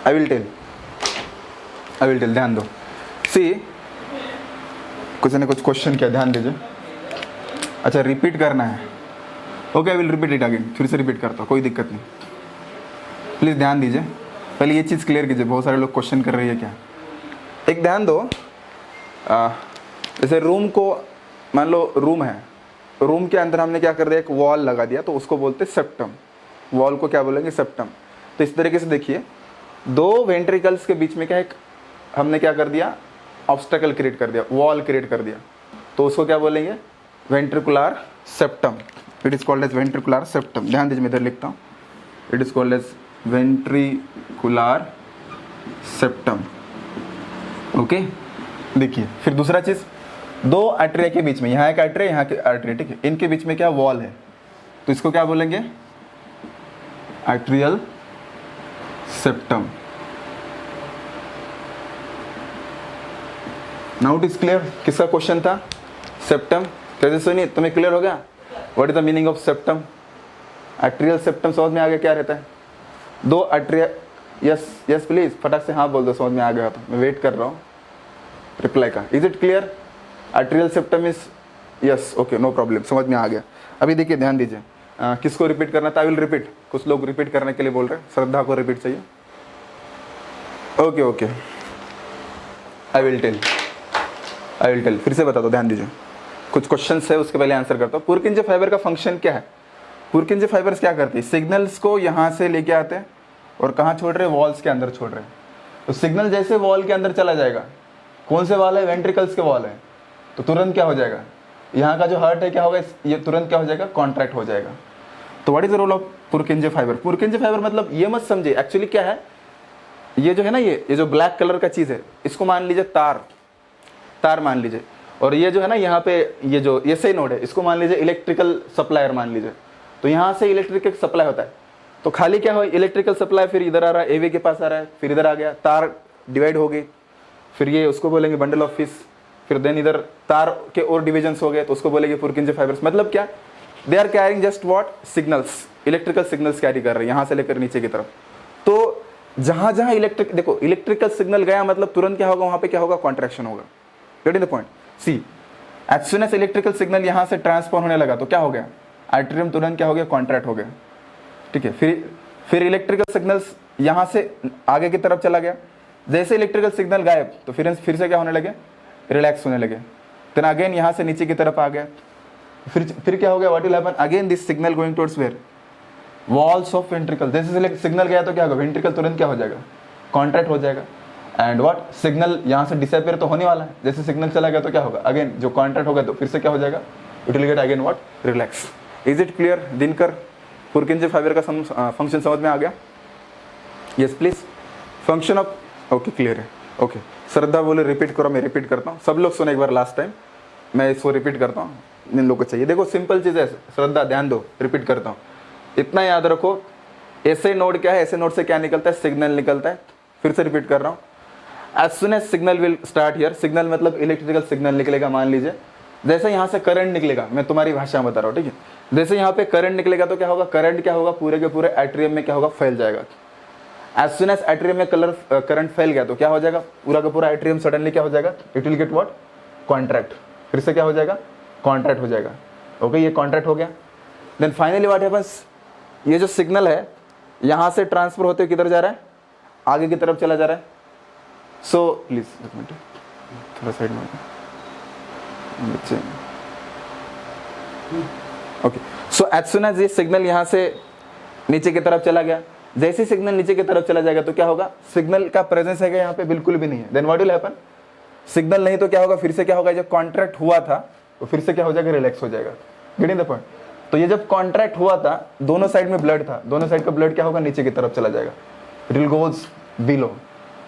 I will tell, ध्यान दो. सी, कुछ ने कुछ क्वेश्चन किया, ध्यान दीजिए. अच्छा, रिपीट करना है. Okay, I will repeat it again. फिर से रिपीट करता हूँ, कोई दिक्कत नहीं. प्लीज़ ध्यान दीजिए. पहले ये चीज़ क्लियर कीजिए, बहुत सारे लोग क्वेश्चन कर रही है क्या. एक ध्यान दो, जैसे रूम को, मान लो रूम है, रूम के अंदर हमने क्या कर दिया? एक वॉल लगा दिया, तो उसको बोलते सेप्टम. वॉल को क्या बोलेंगे? सेप्टम. तो इस तरीके से देखिए, दो वेंट्रिकल्स के बीच में क्या एक हमने क्या कर दिया? ऑब्स्टेकल क्रिएट कर दिया, वॉल क्रिएट कर दिया, तो उसको क्या बोलेंगे? Ventricular septum. It is called as ventricular septum. ध्यान दीजिए, मैं इधर लिखता हूँ. It is called as ventricular septum. Okay, देखिए फिर दूसरा चीज, दो आर्टरी के बीच में, यहाँ एक आर्टरी, यहाँ की आर्टरी, ठीक है, इनके बीच में क्या वॉल है, तो इसको क्या बोलेंगे? Atrial septum. Now it is clear. किसका क्वेश्चन था? सेप्टम। तेजस्विनी तुम्हें क्लियर हो गया what is the meaning of septum? Arterial septum समझ में आ गया क्या रहता है? दो आर्टेरियल, यस यस प्लीज फटाक से हाँ बोल दो, समझ में आ गया तो मैं वेट कर रहा हूँ रिप्लाई का। Is it clear? Arterial septum is yes, okay no problem, समझ में आ गया। अभी देखिए ध्यान दीजिए, किसको रिपीट करना था? I will repeat. कुछ लोग रिपीट करने के लिए बोल रहे हैं, श्रद्धा को रिपीट चाहिए। Okay okay I will tell, फिर से बता दो, ध्यान दीजिए। कुछ क्वेश्चन है उसके पहले आंसर करता हूँ। पुरकिंजे फाइबर का फंक्शन क्या है? पुरकिंजे फाइबर्स क्या करती है? सिग्नल्स को यहाँ से लेके आते हैं और कहाँ छोड़ रहे हैं? वॉल्स के अंदर छोड़ रहे हैं। तो सिग्नल जैसे वॉल के अंदर चला जाएगा, कौन से वॉल है? वेंट्रिकल्स के वॉल है, तो तुरंत क्या हो जाएगा? यहाँ का जो हार्ट है क्या होगा? ये तुरंत क्या हो जाएगा? कॉन्ट्रैक्ट हो जाएगा। तो what is the role of Purkinje fibre? Purkinje fibre मतलब ये मत समझे एक्चुअली क्या है, ये जो है ना, ये जो ब्लैक कलर का चीज़ है, इसको मान लीजिए तार मान लीजिए, और ये जो है ना यहाँ पे ये जो एसआई नोड है, इसको मान लीजिए इलेक्ट्रिकल सप्लायर मान लीजिए। तो यहाँ से इलेक्ट्रिकल सप्लाई होता है, तो खाली क्या हो? इलेक्ट्रिकल सप्लाई, फिर इधर आ रहा है, एवी के पास आ रहा है, फिर इधर आ गया, तार डिवाइड हो गई, फिर ये उसको बोलेंगे बंडल ऑफ फिश, फिर देन इधर तार के और डिविजन्स हो गए, तो उसको बोलेंगे पुरकिंजे फाइबर्स। मतलब क्या? They are carrying just what? Signals, electrical signals carry कर रहे हैं यहाँ से लेकर नीचे की तरफ। तो जहां जहां देखो इलेक्ट्रिकल सिग्नल गया मतलब तुरंत क्या होगा? वहां पे क्या होगा? कॉन्ट्रैक्शन होगा। Getting the point? See as soon as electrical signal यहां से ट्रांसफर होने लगा तो क्या हो गया? आर्टेरियम तुरंत क्या हो गया? कॉन्ट्रैक्ट हो गया। ठीक है, फिर इलेक्ट्रिकल सिग्नल्स यहां से आगे की तरफ चला गया। जैसे इलेक्ट्रिकल सिग्नल गायब तो फिर से क्या होने लगे? रिलैक्स होने लगे। देन अगेन यहां से नीचे की तरफ आ गया, फिर क्या हो गया? What will happen? Again this signal going towards where? Walls of ventricle. जैसे सिग्नल गया तो क्या होगा? वेंट्रिकल तुरंत क्या हो जाएगा? कॉन्ट्रैक्ट हो जाएगा। And what? सिग्नल यहाँ से डिसअपियर तो होने वाला है, जैसे सिग्नल चला गया तो क्या होगा? अगेन जो कॉन्ट्रैक्ट होगा तो फिर से क्या हो जाएगा? It will gate again what? Relax. Is it clear? Dinkar, पुरकिंजे fibre का फंक्शन समझ में आ गया? Yes please. Function of, okay clear है। ओके श्रद्धा बोले रिपीट करो, मैं रिपीट करता हूँ, सब लोग सुने एक बार लास्ट टाइम, मैं इसको रिपीट करता हूँ, इन लोगों को चाहिए। देखो सिंपल चीज़ है, श्रद्धा ध्यान दो, रिपीट करता हूँ, इतना याद रखो। ऐसे नोड क्या है? ऐसे नोड से क्या निकलता है? सिग्नल निकलता है। फिर से रिपीट कर रहा हूँ, as soon as signal will start here, signal मतलब इलेक्ट्रिकल सिग्नल निकलेगा। मान लीजिए जैसे यहाँ से करंट निकलेगा, मैं तुम्हारी भाषा में बता रहा हूँ, ठीक है? जैसे यहाँ पे करंट निकलेगा तो क्या होगा? करंट क्या होगा? पूरे के पूरे एट्रियम में क्या होगा? फैल जाएगा। एज सुन एज एट्रियम में करंट फैल गया तो क्या हो जाएगा? पूरा का पूरा एट्रियम सडनली क्या हो जाएगा? It will get what? Contract. फिर से क्या हो जाएगा? कॉन्ट्रैक्ट हो जाएगा। ओके, ये कॉन्ट्रैक्ट हो गया। Then finally what happens? ये जो सिग्नल है यहाँ से ट्रांसफर होते हुए किधर जा रहा है? आगे की तरफ चला जा रहा है। सो प्लीज एक मिनट थोड़ा साइड में बच्चे। Okay, so as soon as ये सिग्नल यहाँ से नीचे की तरफ चला गया, जैसे सिग्नल नीचे की तरफ चला जाएगा तो क्या होगा? सिग्नल का प्रेजेंस है यहाँ पे बिल्कुल भी नहीं है। Then what will happen? Signal नहीं तो क्या होगा? फिर से क्या होगा? जब कॉन्ट्रैक्ट हुआ था तो फिर से क्या हो जाएगा? रिलैक्स हो जाएगा। Getting the point? तो ये जब कॉन्ट्रैक्ट हुआ था, दोनों साइड में ब्लड था, दोनों साइड का ब्लड क्या होगा? नीचे की तरफ चला जाएगा, it will goes below,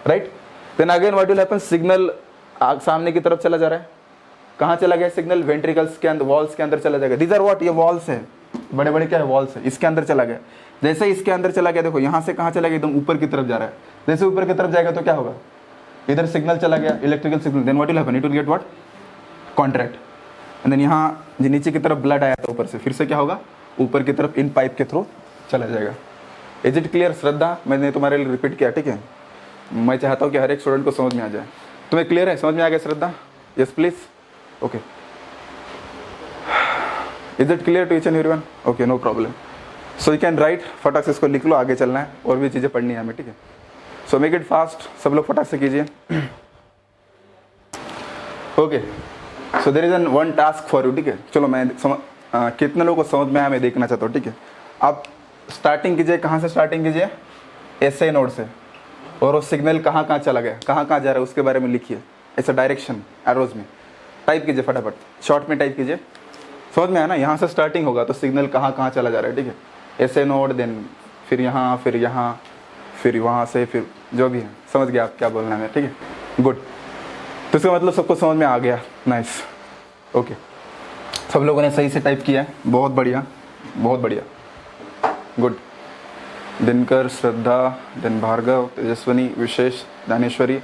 right? Then again what will happen? Signal सामने की तरफ चला जा रहा है, कहाँ चला गया सिग्नल? वेंट्रिकल्स के अंदर, वॉल्स के अंदर चला जाएगा। These are what? ये वॉल्स है, बड़े बड़े क्या है? वॉल्स है, इसके अंदर चला गया। जैसे इसके अंदर चला गया, देखो यहाँ से कहाँ चला गया? एकदम ऊपर की तरफ जा रहा है। जैसे ऊपर की तरफ जाएगा तो क्या होगा? इधर सिग्नल चला गया, electrical signal. Then what will happen? It will get what? Contract. And then यहाँ नीचे की तरफ ब्लड आया था ऊपर से, फिर से क्या होगा? ऊपर की तरफ इन पाइप के थ्रू चला जाएगा। इज इट क्लियर श्रद्धा? मैंने तुम्हारे लिए रिपीट किया, ठीक है? मैं चाहता हूँ कि हर एक स्टूडेंट को समझ में आ जाए। तुम्हें क्लियर है? समझ में आ गया Shraddha? Yes please. Okay, is it clear to each and everyone? Okay, no problem. So you can write, फटाक से इसको लिख लो, आगे चलना है, और भी चीज़ें पढ़नी है हमें, ठीक है? सो मेक इट फास्ट, सब लोग फटाक से कीजिए। Okay, so there is an one task for you, ठीक है? चलो मैं कितने लोगों को समझ में आया मैं देखना चाहता हूँ, ठीक है? आप स्टार्टिंग कीजिए, कहाँ से स्टार्टिंग कीजिए? एसआई नोड से, और वो सिग्नल कहाँ कहाँ चला गया, कहाँ कहाँ जा रहा है, उसके बारे में लिखिए, ऐसा डायरेक्शन एरोज में टाइप कीजिए, फटाफट शॉर्ट में टाइप कीजिए। समझ में आया ना? यहाँ से स्टार्टिंग होगा तो सिग्नल कहाँ कहाँ चला जा रहा है, ठीक है? एसआई नोड, देन फिर यहाँ, फिर वहाँ से, फिर जो भी है, समझ गया आप क्या बोलना है, ठीक है? गुड। तो इसका मतलब सबको समझ में आ गया, नाइस। ओके, सब लोगों ने सही से टाइप किया है, बहुत बढ़िया, बहुत बढ़िया, गुड। दिनकर, श्रद्धा, देन भार्गव, तेजस्वनी, विशेष, दानेश्वरी,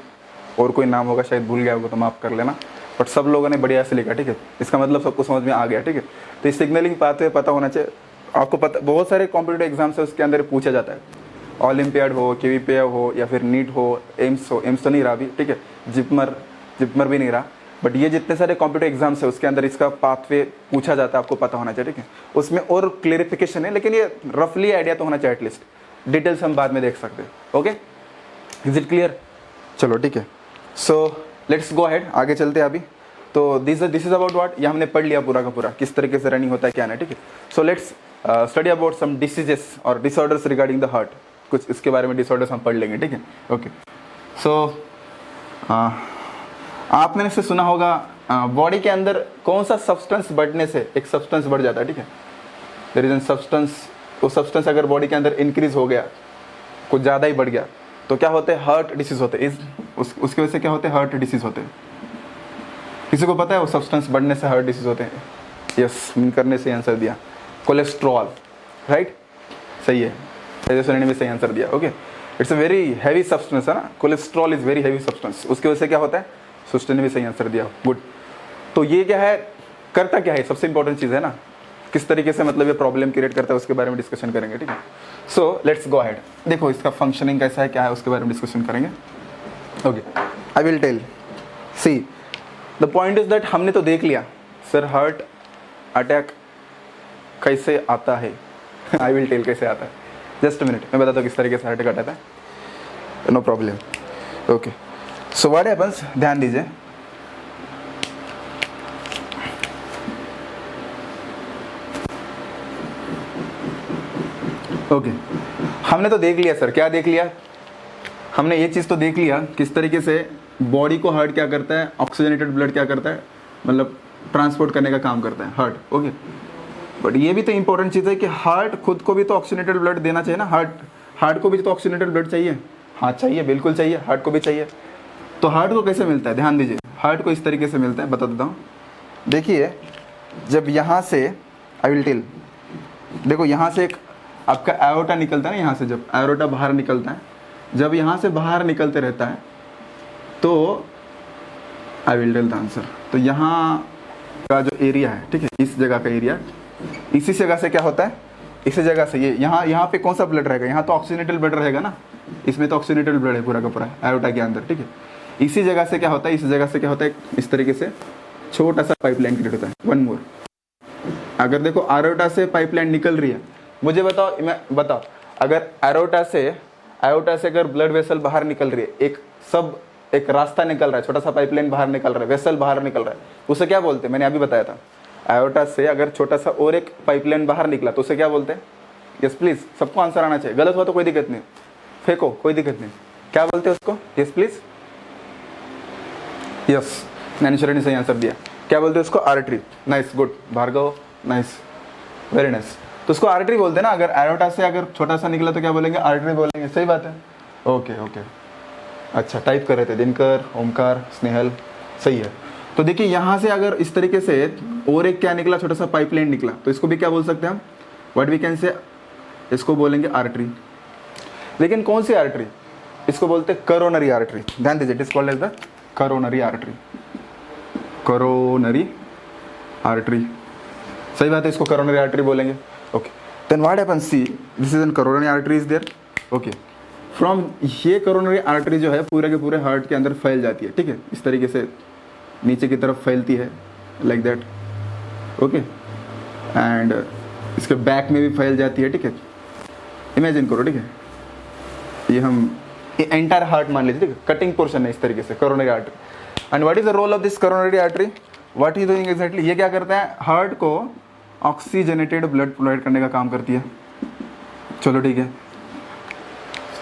और कोई नाम होगा शायद भूल गया होगा तो माफ़ कर लेना, बट सब लोगों ने बढ़िया से लिखा, ठीक है। इसका मतलब सबको समझ में आ गया, ठीक है। तो इस सिग्नलिंग पाथवे पता होना चाहिए आपको। पता बहुत सारे कॉम्पिटिटिव एग्जाम्स है उसके अंदर पूछा जाता है, ओलंपियाड हो, केवीपीए हो, या फिर नीट हो, एम्स हो, एम्स तो नहीं रहा अभी, ठीक है, जिपमर भी नहीं रहा, बट ये जितने सारे कॉम्पिटिटिव एग्जाम्स है उसके अंदर इसका पाथवे पूछा जाता है, आपको पता होना चाहिए, ठीक है। उसमें और क्लियरिफिकेशन है, लेकिन ये रफली आइडिया तो होना चाहिए एटलीस्ट, डिटेल्स हम बाद में देख सकते हैं। Okay, is it clear? चलो ठीक है, सो लेट्स गो अहेड, आगे चलते हैं अभी। तो दिस इज अबाउट व्हाट, ये हमने पढ़ लिया पूरा का पूरा, किस तरीके से रनिंग होता है क्या नहीं, ठीक है। So let's study about some diseases और डिसऑर्डर्स रिगार्डिंग द हार्ट, कुछ इसके बारे में डिसऑर्डर्स हम पढ़ लेंगे, ठीक है। ओके, सो आपने इससे सुना होगा बॉडी के अंदर कौन सा सब्सटेंस बढ़ने से एक सब्सटेंस बढ़ जाता है, ठीक है। देयर इज एन सब्सटेंस, वो सब्सटेंस अगर बॉडी के अंदर इंक्रीज हो गया, कुछ ज़्यादा ही बढ़ गया, तो क्या होते हैं, हार्ट डिसीज होते हैं। उसकी वजह से क्या होते हैं, हार्ट डिसीज होते हैं। किसी को पता है वो सब्सटेंस बढ़ने से हार्ट डिसीज होते हैं? यस, मीन करने से आंसर दिया, कोलेस्ट्रॉल, राइट, सही है, में सही आंसर दिया। Okay, it's a very heavy substance है ना, cholesterol is very heavy substance, उसकी वजह से क्या होता है, सुस्टन ने भी सही आंसर दिया, गुड। तो ये क्या है, करता क्या है, सबसे इंपॉर्टेंट चीज़ है ना, किस तरीके से मतलब ये प्रॉब्लम क्रिएट करता है उसके बारे में डिस्कशन करेंगे, ठीक है। सो लेट्स गो अहेड, देखो इसका फंक्शनिंग कैसा है, क्या है, उसके बारे में डिस्कशन करेंगे। Okay, I will tell, see the point is that हमने तो देख लिया सर हार्ट अटैक कैसे आता है आई विल टेल कैसे आता है, जस्ट अ मिनट, मैं बताता हूँ किस तरीके से हार्ट अटैक आता है, no problem. Okay, so what happens, ध्यान दीजिए, ओके, हमने तो देख लिया सर, क्या देख लिया हमने, ये चीज़ तो देख लिया किस तरीके से बॉडी को हार्ट क्या करता है, ऑक्सीजनेटेड ब्लड क्या करता है, मतलब ट्रांसपोर्ट करने का काम करता है हार्ट। ओके, बट ये भी तो इंपॉर्टेंट चीज़ है कि हार्ट खुद को भी तो ऑक्सीजनेटेड ब्लड देना चाहिए ना, हार्ट को भी तो ऑक्सीजनेटेड ब्लड चाहिए, हाँ चाहिए, बिल्कुल चाहिए, हार्ट को भी चाहिए। तो हार्ट को कैसे मिलता है, ध्यान दीजिए, हार्ट को इस तरीके से मिलता है, बता देता हूँ। देखिए, जब यहाँ से, आई विल टेल, देखो यहाँ से एक आपका एरोटा निकलता है ना, यहाँ से जब एरोटा बाहर निकलता है, जब यहाँ से बाहर निकलते रहता है तो I will tell the answer. तो यहाँ का जो एरिया है, ठीक है, इस जगह का एरिया, इसी जगह से क्या होता है, इसी जगह से ये यहाँ पे कौन सा ब्लड रहेगा, यहाँ तो ऑक्सीजनेटेड ब्लड रहेगा ना, इसमें तो ऑक्सीजनेटेड ब्लड है पूरा का पूरा एरोटा के अंदर, ठीक है। इसी जगह से क्या होता है, इस जगह से क्या होता है, इस तरीके से छोटा सा पाइपलाइन क्रिएट होता है। वन मोर, अगर देखो एरोटा से पाइपलाइन निकल रही है, मुझे बताओ, मैं बताओ, अगर एरोटा से अगर ब्लड वेसल बाहर निकल रही है, एक रास्ता निकल रहा है, छोटा सा पाइपलाइन बाहर निकल रहा है, वेसल बाहर निकल रहा है, उसे क्या बोलते हैं, मैंने अभी बताया था, एरोटा से अगर छोटा सा और एक पाइपलाइन बाहर निकला तो उसे क्या बोलते हैं? यस प्लीज, सबको आंसर आना चाहिए, गलत हुआ तो कोई दिक्कत नहीं, फेंको, कोई दिक्कत नहीं, क्या बोलते हैं उसको? यस प्लीज, यस, नैनेश्वर ने सही आंसर दिया, क्या बोलते हैं उसको? Artery, nice, good Bhargav, nice, very nice. तो उसको आर्टरी बोलते हैं ना, अगर एरोटा से अगर छोटा सा निकला तो क्या बोलेंगे? आर्टरी बोलेंगे, सही बात है। ओके ओके, अच्छा टाइप कर रहे थे, दिनकर, ओमकार, स्नेहल, सही है। तो देखिए यहाँ से अगर इस तरीके से और एक क्या निकला, छोटा सा पाइपलाइन निकला, तो इसको भी क्या बोल सकते हैं हम? व्हाट वी कैन से, इसको बोलेंगे आर्टरी। लेकिन कौन सी आर्टरी? इसको बोलते हैं करोनरी आर्टरी, ध्यान दीजिए, it is called as the coronary artery, coronary artery, सही बात है, इसको करोनरी आर्टरी बोलेंगे। Okay, then what happens, see this is an coronary artery is there. Okay, from ये करोनरी आर्टरी जो है पूरे के पूरे हार्ट के अंदर फैल जाती है, ठीक है, इस तरीके से नीचे की तरफ फैलती है, लाइक दैट। ओके, एंड इसके बैक में भी फैल जाती है, ठीक है, इमेजिन करो, ठीक है, ये हम एंटायर हार्ट मान लीजिए, ठीक है, कटिंग पोर्शन है इस तरीके से coronary artery. And what is the role of this coronary artery, what is doing exactly, ये क्या करता है? हार्ट को ऑक्सीजनेटेड ब्लड प्रोवाइड करने का काम करती है। चलो ठीक है,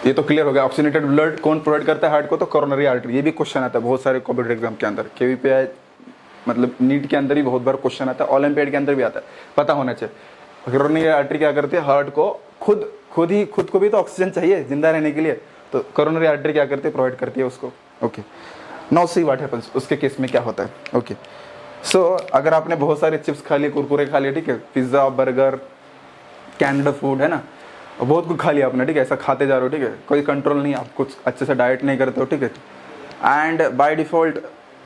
ये तो क्लियर हो गया, ऑक्सीजनेटेड ब्लड कौन प्रोवाइड करता है हार्ट को? तो करोनरी आर्टरी। ये भी क्वेश्चन आता है बहुत सारे कॉम्पिटिटिव एग्जाम के अंदर, केवीपीआई मतलब नीट के अंदर ही बहुत बार क्वेश्चन आता है, ओलंपियाड के अंदर भी आता है, पता होना चाहिए। करोनरी आर्टरी क्या करती है? हार्ट को खुद को भी तो ऑक्सीजन चाहिए जिंदा रहने के लिए, तो करोनरी आर्टरी क्या करती है? प्रोवाइड करती है उसको। Okay, now see what happens, उसके केस में क्या होता है। ओके, सो अगर आपने बहुत सारे चिप्स खा लिए, कुरकुरे खा लिए, ठीक है, पिज्ज़ा, बर्गर, कैनेडा फूड है ना, बहुत कुछ खा लिया आपने, ठीक है, ऐसा खाते जा रहे हो, ठीक है, कोई कंट्रोल नहीं, आप कुछ अच्छे से डाइट नहीं करते हो, ठीक है, एंड बाय डिफ़ॉल्ट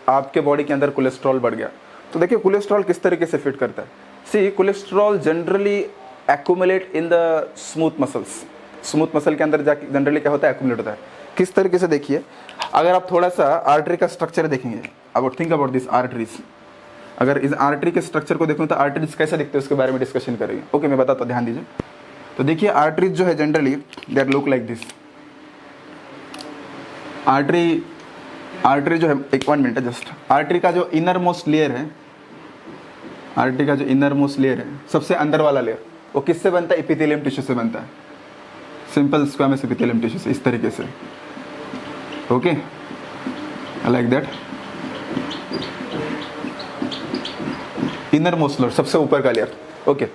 आपके बॉडी के अंदर कोलेस्ट्रॉल बढ़ गया। तो देखिए कोलेस्ट्रॉल किस तरीके से फिट करता है। See cholesterol generally accumulate in the smooth muscles. Smooth muscle के अंदर जाके जनरली क्या होता है, एक्यूमुलेट होता है। किस तरीके से देखिए, अगर आप थोड़ा सा आर्टरी का स्ट्रक्चर देखेंगे, about think about this arteries, अगर इस आर्टरी के स्ट्रक्चर को देखूँ तो आर्टरीज कैसे दिखते हैं उसके बारे में डिस्कशन करेंगे। ओके मैं बताता हूँ, ध्यान दीजिए। तो देखिए आर्टरीज जो है generally that look like this. Artery जो है, एक 1 मिनट जस्ट, आर्टरी का जो इनर मोस्ट लेयर है, आर्टरी का जो इनर मोस्ट लेयर है, सबसे अंदर वाला लेयर, वो किससे बनता है, एपिथेलियम टिश्यू से बनता है, सिंपल स्क्वामस एपिथेलियम टिश्यू से, इस तरीके से। Okay like that, inner most layer, सबसे ऊपर का लेयर। ओके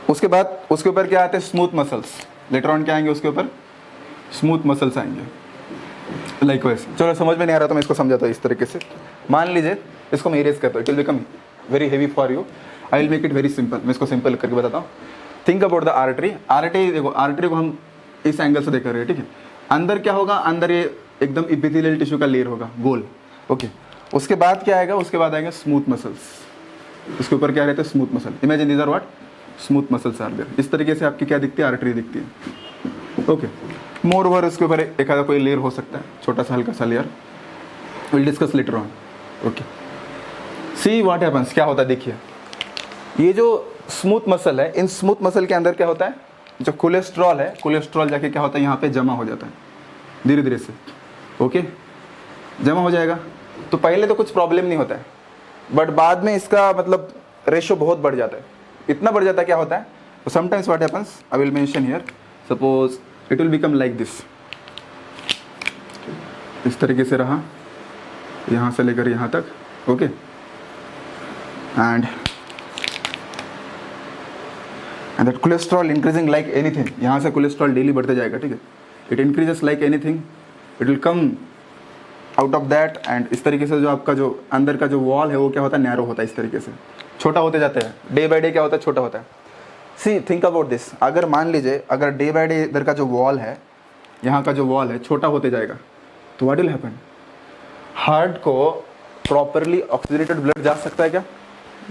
उसके बाद उसके ऊपर क्या आते हैं, स्मूथ मसल्स। लेटर ऑन क्या आएंगे उसके ऊपर, स्मूथ मसल्स आएंगे। लाइकवाइज, चलो समझ में नहीं आ रहा तो मैं इसको समझाता हूँ इस तरीके से। मान लीजिए इसको मैं इरेज करता हूँ, it will become very heavy for you, I will make it very simple. मैं इसको सिंपल करके बताता हूँ। Think about the artery. Artery देखो, आर्टरी को हम इस एंगल से देख रहे हैं, ठीक है। अंदर क्या होगा, अंदर ये एकदम एपिथेलियल टिश्यू का लेयर होगा गोल। ओके उसके बाद क्या आएगा, उसके बाद आएगा स्मूथ मसल्स। इसके ऊपर क्या रहता है, smooth muscle. Imagine these are what, smooth muscles are there. इस तरीके से आपकी क्या दिखती है, आर्टरी दिखती है। ओके मोर ओवर उसके ऊपर एक आधा कोई लेयर हो सकता है, छोटा सा हल्का सा layer, will discuss later on. Okay see what happens, क्या होता है देखिए, ये जो स्मूथ मसल है, इन स्मूथ मसल के अंदर क्या होता है, जो कोलेस्ट्रॉल है, कोलेस्ट्रॉल जाके क्या होता है, यहाँ पे जमा हो जाता है धीरे धीरे से। ओके जमा हो जाएगा तो पहले तो कुछ प्रॉब्लम नहीं होता है, बट बाद में इसका मतलब रेशो बहुत बढ़ जाता है। इतना बढ़ जाता है क्या होता है, तो sometimes what happens, I will mention here, suppose it will become like this. इस तरीके से रहा, यहाँ से लेकर यहाँ तक। Okay and that cholesterol increasing like anything. यहाँ से कोलेस्ट्रॉल डेली बढ़ते जाएगा, ठीक है। It increases like anything, it will come out of that. And इस तरीके से जो आपका जो अंदर का जो वॉल है वो क्या होता है, नैरो होता है, इस तरीके से छोटा होते जाते हैं। डे बाय डे क्या होता है, छोटा होता है। सी थिंक अबाउट दिस, अगर मान लीजिए अगर डे बाय डे इधर का जो वॉल है, यहाँ का जो वॉल है छोटा होते जाएगा, तो व्हाट विल हैपन, हार्ट को प्रॉपरली ऑक्सीजनेटेड ब्लड जा सकता है क्या,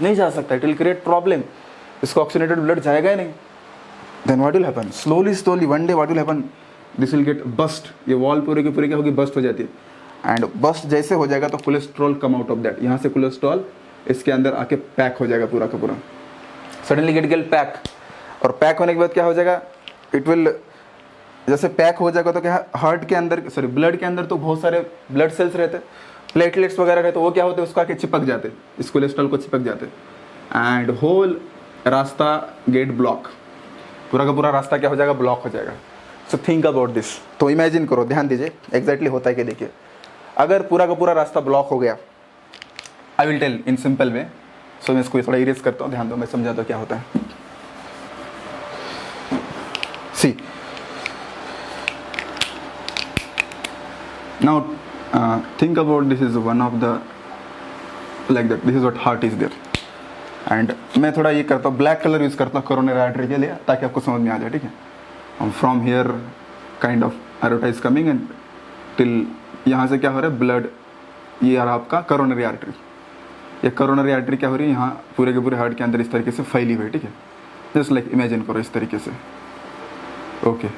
नहीं जा सकता। इट विल क्रिएट प्रॉब्लम, इसको ऑक्सीजनेटेड ब्लड जाएगा ही नहीं। Then what will happen, slowly one day what will happen, this will get burst. ये वॉल पूरे की पूरी क्या होगी, बस्ट हो जाती है। एंड बस्ट जैसे हो जाएगा तो cholesterol come out of that, यहाँ से कोलेस्ट्रॉल इसके अंदर आके पैक हो जाएगा पूरा का पूरा, सडनली गेट पैक। और पैक होने के बाद क्या हो जाएगा, इट विल, जैसे पैक हो जाएगा तो क्या, हार्ट के अंदर, सॉरी ब्लड के अंदर तो बहुत सारे ब्लड सेल्स रहते हैं, प्लेटलेट्स वगैरह रहते, वो क्या होते हैं, उसको आके चिपक जाते, इस कोलेस्ट्रॉल को चिपक जाते, एंड होल रास्ता गेट ब्लॉक, पूरा का पूरा रास्ता क्या हो जाएगा, ब्लॉक हो जाएगा। So think about this. तो इमेजिन करो, ध्यान दीजिए एग्जैक्टली होता है कि देखिए, अगर पूरा का पूरा रास्ता ब्लॉक हो गया, I will tell in simple way. So मैं इसको थोड़ा इरेज करता हूँ, ध्यान दो, मैं समझाता हूँ क्या होता है। See now think about this is one of the like that, this is what heart is there. And मैं थोड़ा ये करता हूँ, ब्लैक कलर यूज करता हूँ कोरोनरी आर्टरी के लिए, ताकि आपको समझ में आ जाए, ठीक है। From here kind of aorta is coming and till, यहाँ से क्या हो रहा है, ब्लड, ये रहा आपका कोरोनरी आर्टरी। ये कोरोनरी आर्टरी क्या हो रही है, यहाँ पूरे के पूरे हार्ट के अंदर इस तरीके से फैली हुई है, ठीक है। जस्ट लाइक इमेजिन करो इस तरीके से। ओके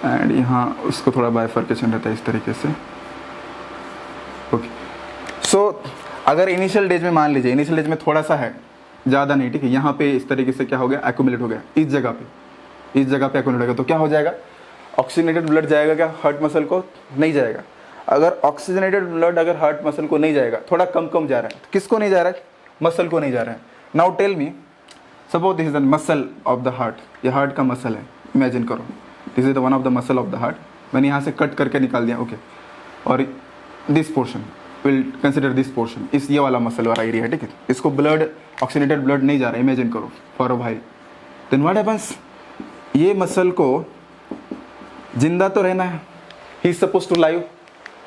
एंड यहाँ उसको थोड़ा बाइफर्केशन रहता है इस तरीके से। ओके सो अगर इनिशियल डेज में मान लीजिए, इनिशियल डेज में थोड़ा सा है, ज़्यादा नहीं, ठीक है, यहाँ पे इस तरीके से क्या हो गया, एक्यूमुलेट हो गया, इस जगह पे एक्यूमुलेट हो गया, तो क्या हो जाएगा, ऑक्सीजनेटेड ब्लड जाएगा क्या, हार्ट मसल को, नहीं जाएगा। अगर ऑक्सीजनेटेड ब्लड अगर हार्ट मसल को नहीं जाएगा, थोड़ा कम जा रहा है, तो किसको नहीं जा रहा है, मसल को नहीं जा रहा है। Now tell me, suppose this is the muscle of the heart, ये हार्ट का मसल है, इमेजिन करो, this is the one of the muscle of the heart. मैंने यहाँ से कट करके निकाल दिया, ओके, और this portion will consider this portion, इस ये वाला मसल वाला एरिया है, ठीक है, इसको ब्लड, ऑक्सीजनेटेड ब्लड नहीं जा रहा है, इमेजिन करो for a while. Then what happens, ये मसल को जिंदा तो रहना है, he is suppose to live,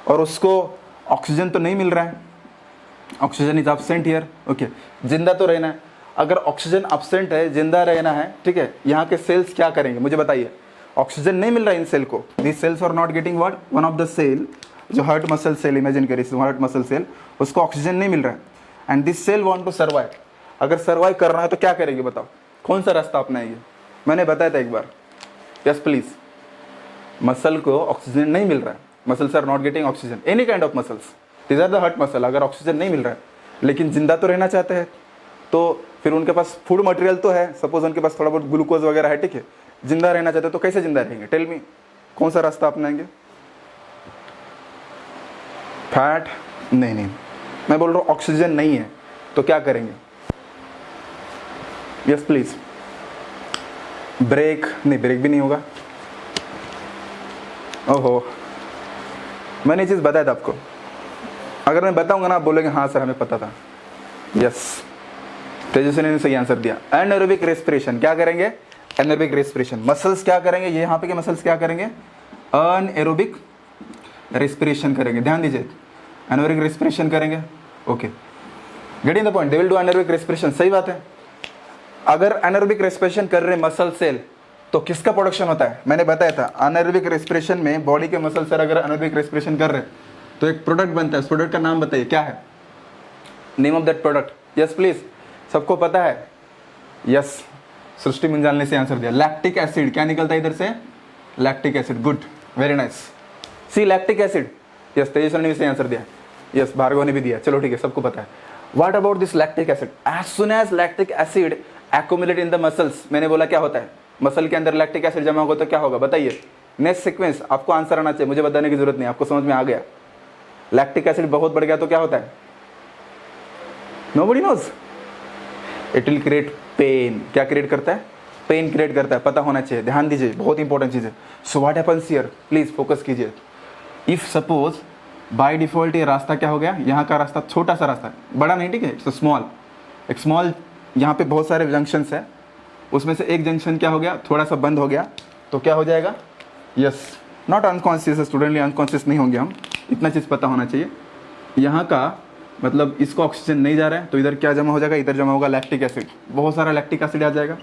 और उसको ऑक्सीजन तो नहीं मिल रहा है, oxygen is absent here. Okay जिंदा तो रहना है, अगर ऑक्सीजन एब्सेंट है, जिंदा रहना है, ठीक है, यहाँ के सेल्स क्या करेंगे, मुझे बताइए। ऑक्सीजन नहीं मिल रहा है इन सेल को, this cells are not getting what, one of the cell जो हार्ट मसल सेल इमेजिन करिए, हार्ट मसल सेल, उसको ऑक्सीजन नहीं मिल रहा है and this cell want to survive. अगर सर्वाइव करना है तो क्या करेगी बताओ, कौन सा रास्ता अपनाएगी? मैंने बताया था एक बार, यस प्लीज। मसल को ऑक्सीजन नहीं मिल रहा है, muscles are not getting oxygen, any kind of muscles, this are the heart muscle. अगर ऑक्सीजन नहीं मिल रहा है लेकिन जिंदा तो रहना चाहते हैं, तो फिर उनके पास फूड मटेरियल तो है, सपोज उनके पास थोड़ा बहुत ग्लूकोज वगैरह है, ठीक है, जिंदा रहना चाहते हैं तो कैसे जिंदा रहेंगे? टेल मी, कौन सा रास्ता अपनाएंगे? फैट? नहीं नहीं, मैं बोल रहा हूँ ऑक्सीजन नहीं है तो क्या करेंगे? Yes please. ब्रेक? नहीं, ब्रेक भी नहीं होगा। ओहो, मैंने ये चीज़ बताया था आपको, अगर मैं बताऊंगा ना आप बोलेंगे हाँ सर हमें पता था। यस, तेजस्वी ने सही आंसर दिया। एनारोबिक रेस्पिरेशन क्या करेंगे? Anaerobic respiration. मसल्स क्या करेंगे? ये यहाँ पे के मसल्स क्या करेंगे? अनएरोबिक रेस्पिरेशन करेंगे। ध्यान दीजिए, एनारोबिक रेस्पिरेशन करेंगे। Okay, getting the point, they will do anaerobic respiration. सही बात है। अगर एनारोबिक रेस्पिरेशन कर रहे मसल सेल तो किसका प्रोडक्शन होता है? मैंने बताया था एनारोबिक रेस्पिरेशन में बॉडी के मसल सेल अगर एनारोबिक रेस्पिरेशन कर रहे तो एक प्रोडक्ट बनता है। उस प्रोडक्ट का नाम बताइए, क्या है name of that product? Yes please, सबको पता है? यस, सृष्टि मुंजाल ने से आंसर दिया। Lactic acid. क्या निकलता है इधर से? Lactic acid. Good, very nice. See lactic acid. Yes, Tejasvi ने भी सही आंसर दिया। यस, भार्गव ने भी दिया। चलो ठीक है, सबको पता है। What about this lactic acid? As soon as lactic acid accumulate in the muscles, मैंने बोला क्या होता है? मसल के अंदर लैक्टिक एसिड जमा होगा तो क्या होगा बताइए? नेक्स्ट सीक्वेंस आपको आंसर आना चाहिए, मुझे बताने की जरूरत नहीं, आपको समझ में आ गया। लैक्टिक एसिड बहुत बढ़ गया तो क्या होता है? Nobody knows. It will create pain. क्या क्रिएट करता है? पेन क्रिएट करता है, पता होना चाहिए। ध्यान दीजिए, बहुत इंपॉर्टेंट चीज है। So what happens here, please focus कीजिए। इफ सपोज बाय डिफॉल्ट ये रास्ता क्या हो गया? यहाँ का रास्ता छोटा सा रास्ता है, बड़ा नहीं, ठीक है, इट्स स्मॉल। एक स्मॉल, यहाँ पे बहुत सारे जंक्शंस है, उसमें से एक जंक्शन क्या हो गया? थोड़ा सा बंद हो गया तो क्या हो जाएगा? यस, नॉट अनकॉन्शियस, स्टूडेंटली अनकॉन्शियस नहीं होंगे हम, इतना चीज़ पता होना चाहिए। यहाँ का मतलब इसको ऑक्सीजन नहीं जा रहा है तो इधर क्या जमा हो जाएगा? इधर जमा होगा लैक्टिक एसिड, बहुत सारा लैक्टिक एसिड आ जाएगा।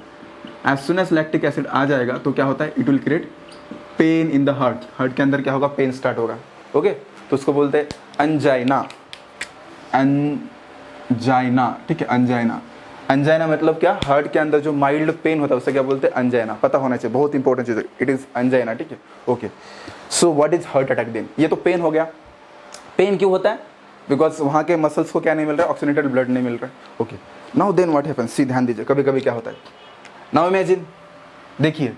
As soon as lactic acid आ जाएगा तो क्या होता है? It will create pain in the heart. Heart के अंदर क्या होगा? पेन स्टार्ट होगा। ओके, तो उसको बोलते हैं अंजाइना। अंजाइना, ठीक है, अंजाइना। अंजाइना मतलब क्या? हार्ट के अंदर जो माइल्ड पेन होता है उसे क्या बोलते हैं? अंजाइना। पता होना चाहिए, बहुत इंपॉर्टेंट चीज है, इट इज अंजाइना, ठीक है। Okay, so what is heart attack then? ये तो पेन हो गया। पेन क्यों होता है? बिकॉज वहाँ के मसल्स को क्या नहीं मिल रहा है? ऑक्सीजनेटेड ब्लड नहीं मिल रहा है। Okay, now then what happens? See, ध्यान दीजिए, कभी कभी क्या होता है। नाउ इमेजिन, देखिए,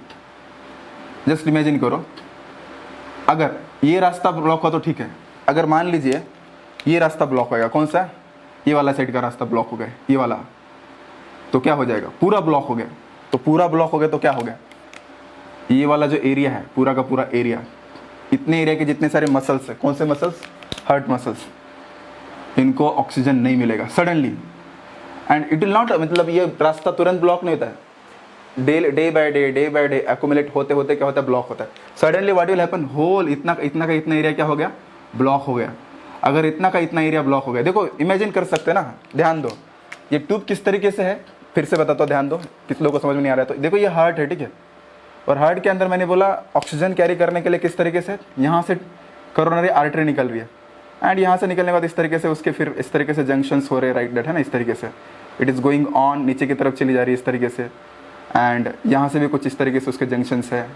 जस्ट इमेजिन करो, अगर ये रास्ता ब्लॉक हो तो ठीक है, अगर मान लीजिए ये रास्ता ब्लॉक होगा, कौन सा? ये वाला साइड का रास्ता ब्लॉक हो गया, ये वाला, तो क्या हो जाएगा? पूरा ब्लॉक हो गया। तो पूरा ब्लॉक हो गया तो क्या हो गया? ये वाला जो एरिया है, पूरा का पूरा एरिया, इतने एरिया के जितने सारे मसल्स है, कौन से मसल्स? हार्ट मसल्स, इनको ऑक्सीजन नहीं मिलेगा suddenly and it will not, मतलब ये रास्ता तुरंत ब्लॉक नहीं होता है, डे बाय डे एक्यूमुलेट होते होते क्या होता है? ब्लॉक होता है। Suddenly what will happen? Whole इतना का इतना एरिया क्या हो गया? ब्लॉक हो गया। अगर इतना का इतना एरिया ब्लॉक हो गया, देखो इमेजिन कर सकते हैं ना, ध्यान दो, ये ट्यूब किस तरीके से है, फिर से बताता हूँ, ध्यान दो, किस लोगों को समझ में नहीं आ रहा है तो देखो, ये हार्ट है, ठीक है, और हार्ट के अंदर मैंने बोला ऑक्सीजन कैरी करने के लिए किस तरीके से, यहाँ से कोरोनरी आर्टरी निकल रही है एंड यहाँ से निकलने के बाद इस तरीके से उसके फिर इस तरीके से जंक्शंस हो रहे हैं, राइट, डेट है ना, इस तरीके से इट इज़ गोइंग ऑन, नीचे की तरफ चली जा रही है इस तरीके से एंड यहाँ से भी कुछ इस तरीके से उसके जंक्शंस है।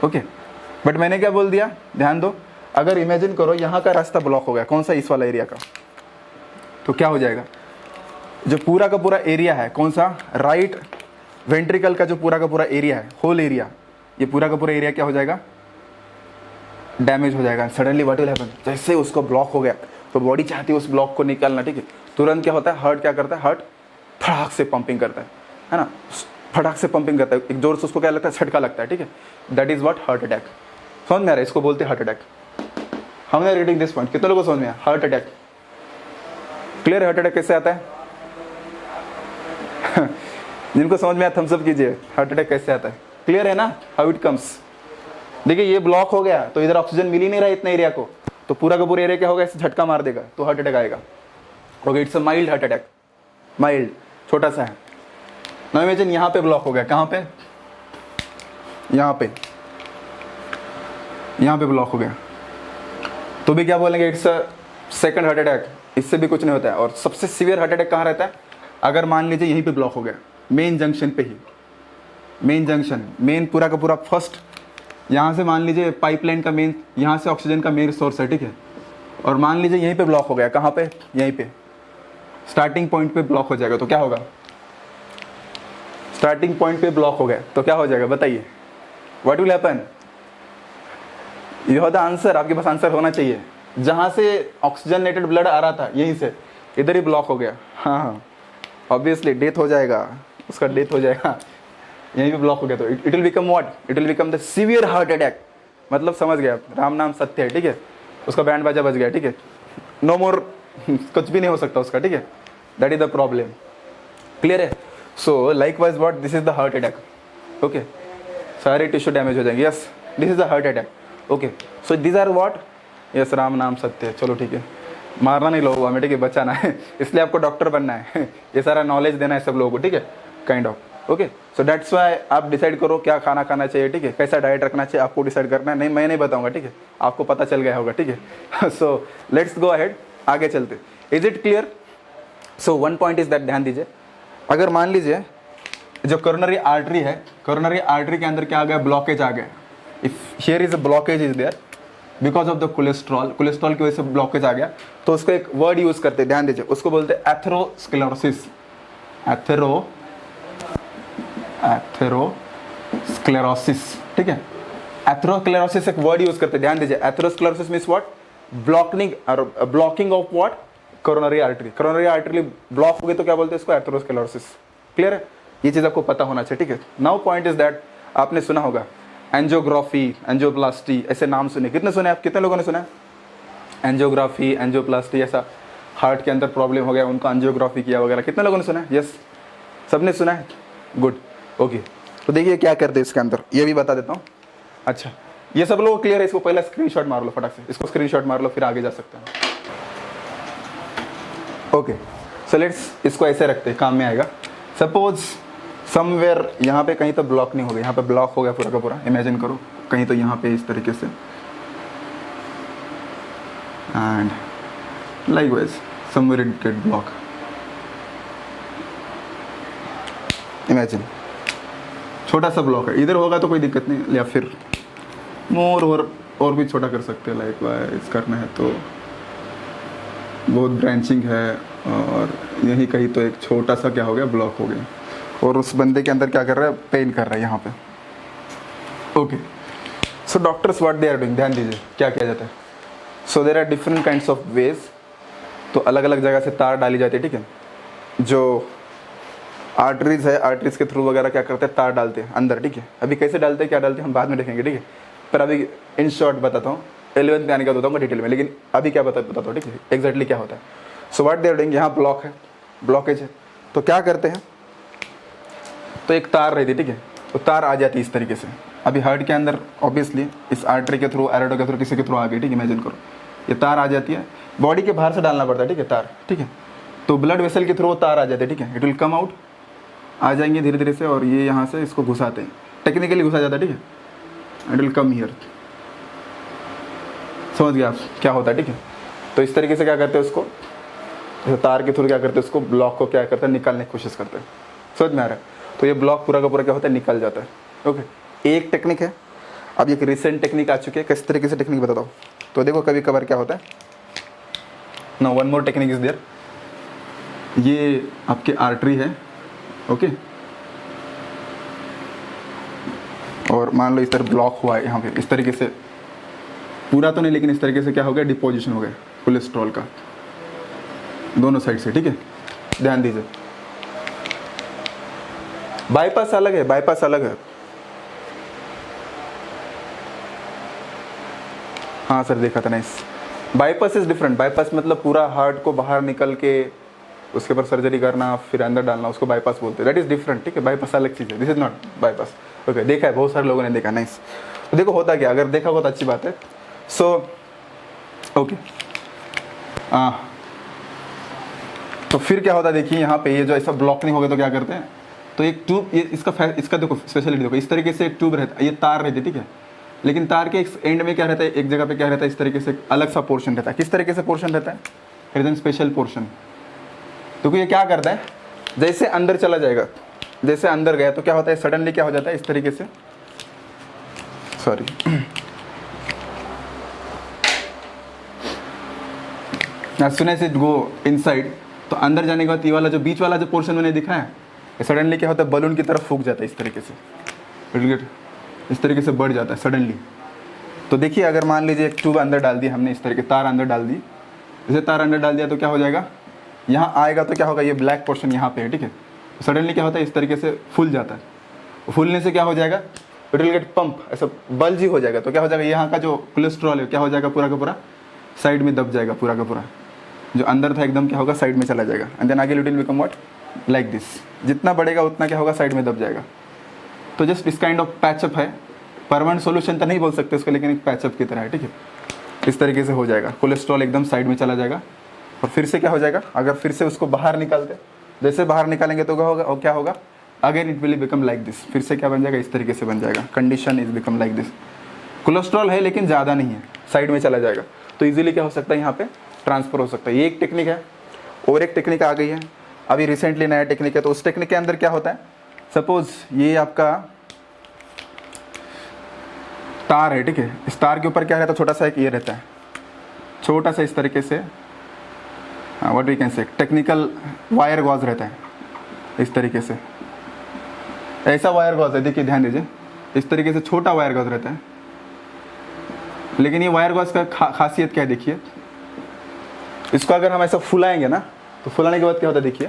ओके, बट मैंने क्या बोल दिया, ध्यान दो, अगर इमेजिन करो यहाँ का रास्ता ब्लॉक हो गया, कौन सा? इस वाला एरिया का, तो क्या हो जाएगा? जो पूरा का पूरा एरिया है, कौन सा? राइट वेंट्रिकल का जो पूरा का पूरा एरिया है, होल एरिया, ये पूरा का पूरा एरिया क्या हो जाएगा? डैमेज हो जाएगा। Suddenly what will happen? जैसे उसको ब्लॉक हो गया तो बॉडी चाहती है उस ब्लॉक को निकालना, ठीक है, तुरंत क्या होता है? हार्ट क्या करता है? हार्ट फटाक से पंपिंग करता है ना, फटाक से पंपिंग करता है, एक जोर से उसको क्या लगता है? झटका लगता है, ठीक है, that is what? Heart attack. समझ में आ रहा है? इसको बोलते हैं हार्ट अटैक। हमने रीडिंग दिस पॉइंट, कितने लोगों को समझ में आया? Heart attack clear? Heart attack कैसे आता है? जिनको समझ में आया थम्स अप कीजिए, हार्ट अटैक कैसे आता है? क्लियर है ना हाउ इट कम्स? देखिए, ये ब्लॉक हो गया तो इधर ऑक्सीजन मिल ही नहीं रहा इतने एरिया को, तो पूरा का पूरा एरिया क्या होगा? इसे झटका मार देगा तो हार्ट अटैक आएगा। Okay, it's a mild heart attack, mild, छोटा सा है। नाउ इमेजिन यहाँ पे ब्लॉक हो गया, कहाँ पे? यहाँ पे ब्लॉक हो गया। तो भी क्या बोलेंगे, it's a second heart attack, इससे भी कुछ नहीं होता है। और सबसे सीवियर हार्ट अटैक कहाँ रहता है, अगर मान लीजिए यहीं पे ब्लॉक हो गया, मेन जंक्शन पे ही, मेन जंक्शन, मेन पूरा का पूरा फर्स्ट, यहाँ से मान लीजिए पाइपलाइन का मेन, यहाँ से ऑक्सीजन का मेन सोर्स है, ठीक है, और मान लीजिए यहीं पे ब्लॉक हो गया, कहाँ पे, यहीं पे स्टार्टिंग पॉइंट पे ब्लॉक हो जाएगा, तो क्या होगा, स्टार्टिंग पॉइंट पे ब्लॉक हो गया तो क्या हो जाएगा, बताइए, what will happen, you have the answer, आपके पास आंसर होना चाहिए। जहाँ से ऑक्सीजनेटेड ब्लड आ रहा था यहीं से इधर ही ब्लॉक हो गया, हाँ ऑब्वियसली डेथ हो जाएगा, उसका डेथ हो जाएगा, यहीं पे ब्लॉक हो गया तो it will become what, it will become the severe heart attack. मतलब समझ गया, राम नाम सत्य है, ठीक है, उसका बैंड बाजा बज गया, ठीक है, नो मोर, कुछ भी नहीं हो सकता उसका, ठीक है, that is the problem, clear है। So likewise what, this is the heart attack, okay, सारे टिश्यू डैमेज हो जाएंगे, yes this is the heart attack, okay. So this are what, yes Ram नाम सत्य है, चलो ठीक है, मारना नहीं लोगों हमें, ठीक है, बचाना है, इसलिए आपको डॉक्टर बनना है, ये सारा नॉलेज देना है सब लोगों को, ठीक है, kind of, okay. So that's why आप डिसाइड करो क्या खाना खाना चाहिए, ठीक है, कैसा डाइट रखना चाहिए आपको डिसाइड करना है, नहीं मैं नहीं बताऊंगा, ठीक है, आपको पता चल गया होगा, ठीक है। सो लेट्स गो अहेड, आगे चलते, is it clear. So one point is that, ध्यान दीजिए, अगर मान लीजिए जो कोरोनरी आर्टरी है, कोरोनरी आर्टरी के अंदर क्या आ गया, ब्लॉकेज आ गया, if here is a blockage is there because of the cholesterol, cholesterol की वजह से ब्लॉकेज आ गया, तो उसको एक वर्ड यूज करते हैं, ध्यान दीजिए, उसको बोलते हैं एथेरोस्क्लेरोसिस, एथेरोस्क्लेरोसिस, ठीक है, एथेरोस्क्लेरोसिस एक वर्ड यूज करते हैं, ध्यान दीजिए, atherosclerosis means what, blocking of what, coronary artery, coronary artery block हो गई तो क्या बोलते हैं इसको, एथेरोस्क्लेरोसिस, क्लियर है, ये चीज आपको पता होना चाहिए, ठीक है। नाउ पॉइंट इज दैट, आपने सुना होगा एंजियोग्राफी, एंजियोप्लास्टी, ऐसे नाम सुने, कितने सुने आप, कितने लोगों ने सुना है एंजियोग्राफी, एंजियोप्लास्टी, ऐसा हार्ट के अंदर प्रॉब्लम हो गया उनका एंजियोग्राफी किया वगैरह, कितने लोगों ने सुना है, यस सबने सुना है, गुड, ओके। तो देखिए क्या करते हैं इसके अंदर, ये भी बता देता हूँ। अच्छा ये सब लोग क्लियर है, इसको पहले स्क्रीनशॉट मार लो फटाक से, इसको स्क्रीनशॉट मार लो, फिर आगे जा सकते हैं, ओके। सो लेट्स इसको ऐसे रखते हैं, काम में आएगा। सपोज समवेयर यहाँ पे कहीं तो ब्लॉक नहीं हो गया, यहाँ पे ब्लॉक हो गया पूरा का पूरा, इमेजिन करो कहीं तो यहाँ पे इस तरीके से, and likewise somewhere it get block, imagine छोटा सा ब्लॉक है, इधर होगा तो कोई दिक्कत नहीं, या फिर मोर और भी छोटा कर सकते हैं, लाइकवाइज करना है तो बहुत ब्रांचिंग है, और यही कहीं तो एक छोटा सा क्या हो गया, ब्लॉक हो गया, और उस बंदे के अंदर क्या कर रहा है, पेन कर रहा है यहाँ पे, okay. So doctors what they are doing, ध्यान दीजिए क्या किया जाता है। So there are different kinds of ways, तो अलग अलग जगह से तार डाली जाती है, ठीक है, जो आर्टरीज है, आर्टरीज के थ्रू वगैरह क्या करते हैं, तार डालते हैं अंदर, ठीक है, अभी कैसे डालते हैं क्या डालते हैं हम बाद में देखेंगे, ठीक है, पर अभी इन शॉर्ट बताता हूँ, 11th में आने का बताऊँगा डिटेल में, लेकिन अभी क्या बताता हूँ, ठीक है, एग्जैक्टली क्या होता है। So what they are doing, यहाँ ब्लॉक है, ब्लॉकेज है, तो क्या करते हैं, तो एक तार रहती है, ठीक है, तो तार आ जाती है इस तरीके से, अभी हार्ट के अंदर ऑब्वियसली इस आर्टरी के थ्रू, एरोडो के थ्रू, किसी के थ्रू आ गई, ठीक है, इमेजिन करो ये तार आ जाती है, बॉडी के बाहर से डालना पड़ता है, ठीक है, तार, ठीक है, तो ब्लड वेसल के थ्रू तार आ जाते हैं, ठीक है, इट विल कम आउट, आ जाएंगे धीरे धीरे से, और ये यहाँ से इसको घुसाते हैं, टेक्निकली घुसा जाता है, ठीक है, इट विल कम हियर, समझ गया आप क्या होता है, ठीक है। तो इस तरीके से क्या करते हैं उसको, तार के थ्रू क्या करते हैं उसको, ब्लॉक को क्या करते हैं, निकालने की कोशिश करते हैं, समझ में आ रहा है। तो ये ब्लॉक पूरा का पूरा क्या होता है, निकल जाता है, ओके। एक टेक्निक है, अब एक रिसेंट टेक्निक आ चुकी है, किस तरीके से टेक्निक बताता हूँ, तो देखो कभी कभार क्या होता है, no one more technique is there, ये आपकी आर्टरी है, ओके, और मान लो इस तरह ब्लॉक हुआ है यहाँ पे, इस तरीके से पूरा तो नहीं, लेकिन इस तरीके से क्या हो गया, डिपोजिशन हो गया कोलेस्ट्रॉल का दोनों साइड से, ठीक है, ध्यान दीजिए। बाईपास अलग है, बाईपास अलग है, हाँ सर देखा था, nice. Bypass is different, bypass मतलब पूरा हार्ट को बाहर निकल के उसके ऊपर सर्जरी करना, फिर अंदर डालना, उसको बाईपास बोलते हैं, दैट इज डिफरेंट, ठीक है, बाईपास अलग चीज़ है, this is not bypass, okay. देखा है, बहुत सारे लोगों ने देखा, नाइस। तो देखो होता क्या, अगर देखा हो तो अच्छी बात है। सो ओके, तो फिर क्या होता है, देखिए यहाँ पे ये जो ऐसा ब्लॉक नहीं हो गया तो क्या करते हैं, तो एक ट्यूब, ये इसका देखो स्पेशलिटी देखो, इस तरीके से एक ट्यूब रहता है, ये तार रहती है, ठीक है, लेकिन तार के एंड में क्या रहता है, एक जगह पे क्या रहता है, इस तरीके से अलग सा पोर्शन रहता है। किस तरीके से पोर्शन रहता है, हिडन स्पेशल पोर्शन। तो ये क्या करता है, जैसे अंदर चला जाएगा, जैसे अंदर गया तो क्या होता है, सडनली क्या हो जाता है, इस तरीके से, sorry, as soon as it go inside, तो अंदर जाने के बाद ये वाला जो बीच वाला जो पोर्शन मैंने दिखाया है, सडनली क्या होता है, बलून की तरफ फूक जाता है इस तरीके से, इस तरीके से बढ़ जाता है सडनली। तो देखिए अगर मान लीजिए एक ट्यूब अंदर डाल दी हमने, इस तरीके तार अंदर डाल दी, जैसे तार अंदर डाल दिया तो क्या हो जाएगा, यहाँ आएगा तो क्या होगा, ये ब्लैक पोर्शन यहाँ पे है, ठीक है। सडनली क्या होता है, इस तरीके से फूल जाता है। फूलने से क्या हो जाएगा, इट विल गेट पंप, ऐसा बल्ज ही हो जाएगा। तो क्या हो जाएगा, यहाँ का जो कोलेस्ट्रॉल है क्या हो जाएगा, पूरा का पूरा साइड में दब जाएगा, पूरा का पूरा जो अंदर था एकदम क्या होगा, साइड में चला जाएगा। एंड देन आगे it will become what, like this. जितना बढ़ेगा उतना क्या होगा, साइड में दब जाएगा। तो जस्ट इस काइंड ऑफ पैचअप है, परमानेंट सॉल्यूशन तो नहीं बोल सकते उसको, लेकिन एक पैचअप की तरह है, ठीक है। इस तरीके से हो जाएगा, कोलेस्ट्रॉल एकदम साइड में चला जाएगा। और फिर से क्या हो जाएगा, अगर फिर से उसको बाहर निकालते, जैसे बाहर निकालेंगे तो क्या होगा, और क्या होगा, again it will become like this. फिर से क्या बन जाएगा, इस तरीके से बन जाएगा। Condition is become like this. Cholesterol है लेकिन ज़्यादा नहीं है, साइड में चला जाएगा। तो इजीली क्या हो सकता है, यहाँ पे ट्रांसफर हो सकता है। ये एक टेक्निक है। और एक टेक्निक आ गई है अभी रिसेंटली, नया टेक्निक है। तो उस टेक्निक के अंदर क्या होता है, सपोज ये आपका तार है, ठीक है। इस तार के ऊपर क्या रहता है, छोटा सा एक ये रहता है, छोटा सा इस तरीके से, what we can say, technical wire gauge रहता है इस तरीके से। ऐसा वायर गॉज है, देखिए ध्यान दीजिए, इस तरीके से छोटा वायर गॉज रहता है। लेकिन ये वायर गॉज का खासियत क्या है, देखिए इसको अगर हम ऐसा फुलाएंगे ना, तो फुलाने के बाद क्या होता है, देखिए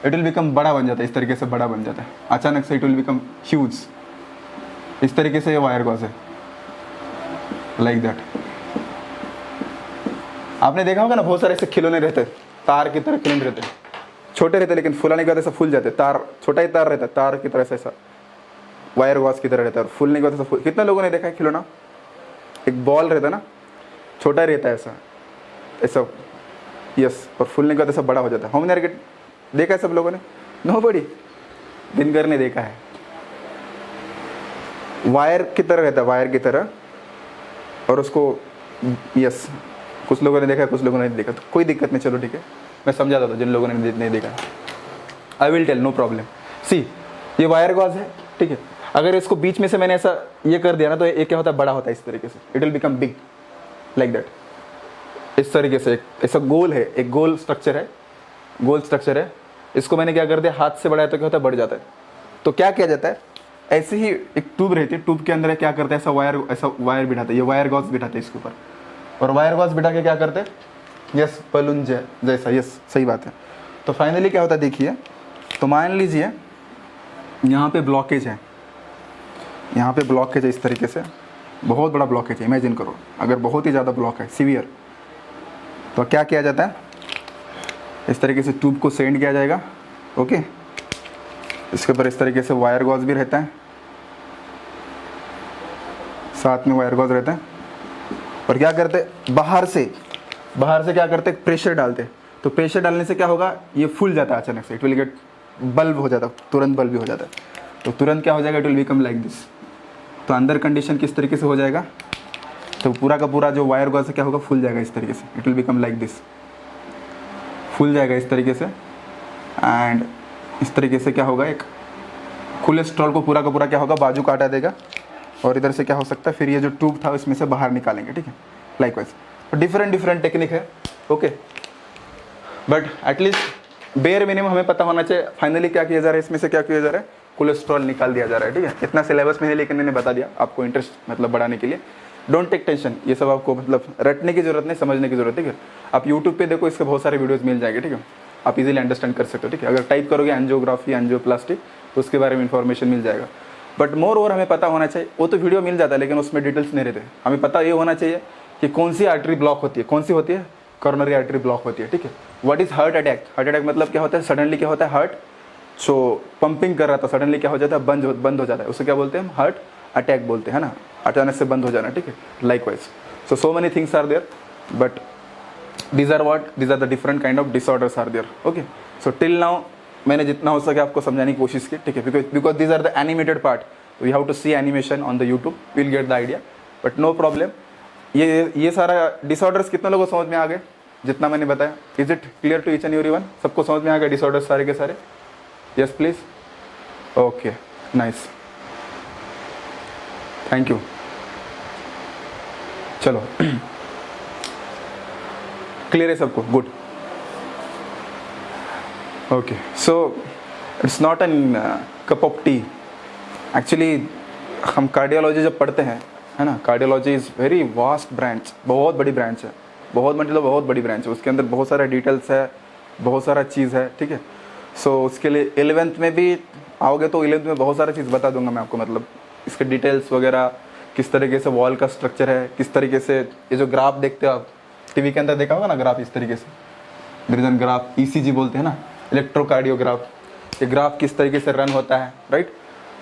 इट विल बिकम बड़ा बन जाता है, इस तरीके से बड़ा बन जाता है अचानक से, इट विल बिकम ह्यूज। इस तरीके से ये वायर गॉज है, लाइक दैट। आपने देखा होगा ना, बहुत सारे ऐसे खिलौने रहते हैं, तार की तरह खिलौने रहते हैं, छोटे रहते हैं लेकिन फुलाने के बाद ऐसा फूल जाते हैं। तार, छोटा ही तार रहता है, तार की तरह से ऐसा वायर गॉज की तरह रहता है, और फूलने के बाद ऐसा कितने लोगों ने देखा है खिलौना, एक बॉल रहता है ना, छोटा रहता है ऐसा ऐसा, यस, और फूलने के बाद ऐसा बड़ा हो जाता है। होम मार्केट देखा है सब लोगों ने, नोबडी, दिनकर ने देखा है। वायर की तरह रहता है, वायर की तरह, और उसको, यस, कुछ लोगों ने देखा है, कुछ लोगों ने नहीं देखा, तो कोई दिक्कत नहीं, चलो ठीक है, मैं समझा देता हूँ जिन लोगों ने नहीं देखा। I will tell, no problem. See, ये वायर गॉज है, ठीक है। अगर इसको बीच में से मैंने ऐसा ये कर दिया ना, तो ये क्या होता है, बड़ा होता है इस तरीके से, it will become big like that. इस तरीके से एक ऐसा गोल है, एक गोल स्ट्रक्चर है, गोल स्ट्रक्चर है। इसको मैंने क्या कर दिया, हाथ से बढ़ाया तो क्या होता है, बढ़ जाता है। तो क्या किया जाता है, ऐसे ही एक ट्यूब रहती है, ट्यूब के अंदर क्या करते हैं, ऐसा वायर बिठाते हैं, ये वायर गॉज बिठाते हैं इसके ऊपर, और वायर गॉज बिठा के क्या करते हैं, यस, बलून जैसा, यस, सही बात है। तो फाइनली क्या होता है, देखिए, तो मान लीजिए यहाँ पे ब्लॉकेज है, यहाँ पे ब्लॉकेज है इस तरीके से, बहुत बड़ा ब्लॉकेज है, इमेजिन करो अगर बहुत ही ज़्यादा ब्लॉक है, सीवियर, तो क्या किया जाता है, इस तरीके से ट्यूब को सेंड किया जाएगा, ओके। इसके ऊपर इस तरीके से वायर गॉज भी रहता है, साथ में वायर गॉज रहता है। और क्या करते, बाहर से क्या करते, प्रेशर डालते। तो प्रेशर डालने से क्या होगा, ये फूल जाता है अचानक से, इट विल गेट बल्ब हो जाता है, तुरंत बल्ब भी हो जाता है। तो तुरंत क्या हो जाएगा, it will become like this. तो अंदर कंडीशन किस तरीके से हो जाएगा, तो पूरा का पूरा जो वायर गॉज से क्या होगा, फूल जाएगा इस तरीके से, it will become like this, फूल जाएगा इस तरीके से। एंड इस तरीके से क्या होगा, एक कोलेस्ट्रॉल को पूरा का पूरा क्या होगा, बाजू काटा देगा, और इधर से क्या हो सकता है, फिर ये जो ट्यूब था इसमें से बाहर निकालेंगे, ठीक है, लाइकवाइज। डिफरेंट टेक्निक है, okay. But at least bare minimum हमें पता होना चाहिए फाइनली क्या किया जा रहा है, इसमें से क्या किया जा रहा है, कोलेस्ट्रॉल निकाल दिया जा रहा है, ठीक है। इतना सिलेबस में है, लेकिन मैंने बता दिया आपको इंटरेस्ट मतलब बढ़ाने के लिए। डोंट टेक टेंशन, ये सब आपको मतलब रटने की जरूरत नहीं, समझने की जरूरत है, ठीक है। आप यूट्यूब पे देखो, इसके बहुत सारे वीडियोस मिल जाएंगे, ठीक है, आप इजीली अंडरस्टैंड कर सकते हो, ठीक है। अगर टाइप करोगे एंजियोग्राफी, एंजियोप्लास्टी, तो उसके बारे में इंफॉर्मेशन मिल जाएगा। बट मोर ओवर हमें पता होना चाहिए, वो तो वीडियो मिल जाता है लेकिन उसमें डिटेल्स नहीं रहते। हमें पता ये होना चाहिए कि कौन सी आर्टरी ब्लॉक होती है, कौन सी होती है, कॉर्नरी आर्टरी ब्लॉक होती है, ठीक है। What is heart attack, heart attack मतलब क्या होता है, सडनली क्या होता है, हार्ट जो पंपिंग कर रहा था सडनली क्या हो जाता है, बंद हो जाता है, उसे क्या बोलते हैं हम, हार्ट अटैक बोलते हैं ना, अचानक से बंद हो जाना, ठीक है, likewise. So many things are there, but these are the different kind of disorders are there, okay. So till now मैंने जितना हो सके आपको समझाने की कोशिश की, ठीक है, because these are the animated part, we have to see animation on the YouTube, we'll get the idea, but no problem. ये सारा डिसऑर्डर्स कितने लोगों को समझ में आ गए जितना मैंने बताया? Is it clear to each and everyone? सबको समझ में आ गया डिसऑर्डर्स सारे के सारे? Yes please. Okay nice, thank you. चलो क्लियर है सबको? Good. Okay so it's not an cup of tea. Actually हम कार्डियोलॉजी जब पढ़ते हैं, है ना, cardiology is very vast branch, बहुत बड़ी ब्रांच है, बहुत मतलब बहुत बड़ी ब्रांच है। उसके अंदर बहुत सारा डिटेल्स है, बहुत सारा चीज़ है, ठीक है। सो उसके लिए 11th में भी आओगे तो 11th में बहुत सारा चीज़ बता दूंगा मैं आपको, मतलब इसके डिटेल्स वगैरह, किस तरीके से वॉल का स्ट्रक्चर है, किस तरीके से ये जो ग्राफ देखते हो आप टीवी के अंदर देखा होगा ना, ग्राफ इस तरीके से, डिवीजन ग्राफ, ECG बोलते हैं ना, इलेक्ट्रोकार्डियोग्राफ, ये ग्राफ किस तरीके से रन होता है, राइट।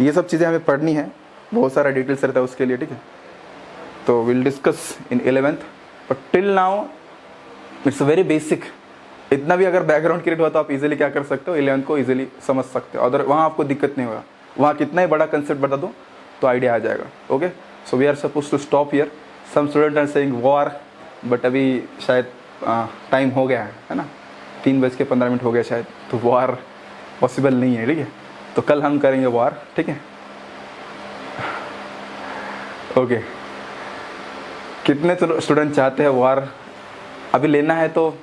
ये सब चीज़ें हमें पढ़नी है, बहुत सारा डिटेल्स रहता है उसके लिए, ठीक है। तो will discuss in 11th, but till now it's very basic. इतना भी अगर बैकग्राउंड क्रिएट हुआ तो आप इजीली क्या कर सकते हो, 11th को इजीली समझ सकते हो, अदर वहाँ आपको दिक्कत नहीं होगा। वहाँ कितना ही बड़ा कंसेप्ट बता दो तो आइडिया आ जाएगा। Okay so we are suppose to stop here. Some student are saying war, but अभी शायद टाइम हो गया है ना, 3:15 हो गया शायद, तो वॉर पॉसिबल नहीं है, ठीक है। तो कल हम करेंगे वॉर, ठीक है। ओके कितने स्टूडेंट चाहते हैं वॉर अभी लेना है? तो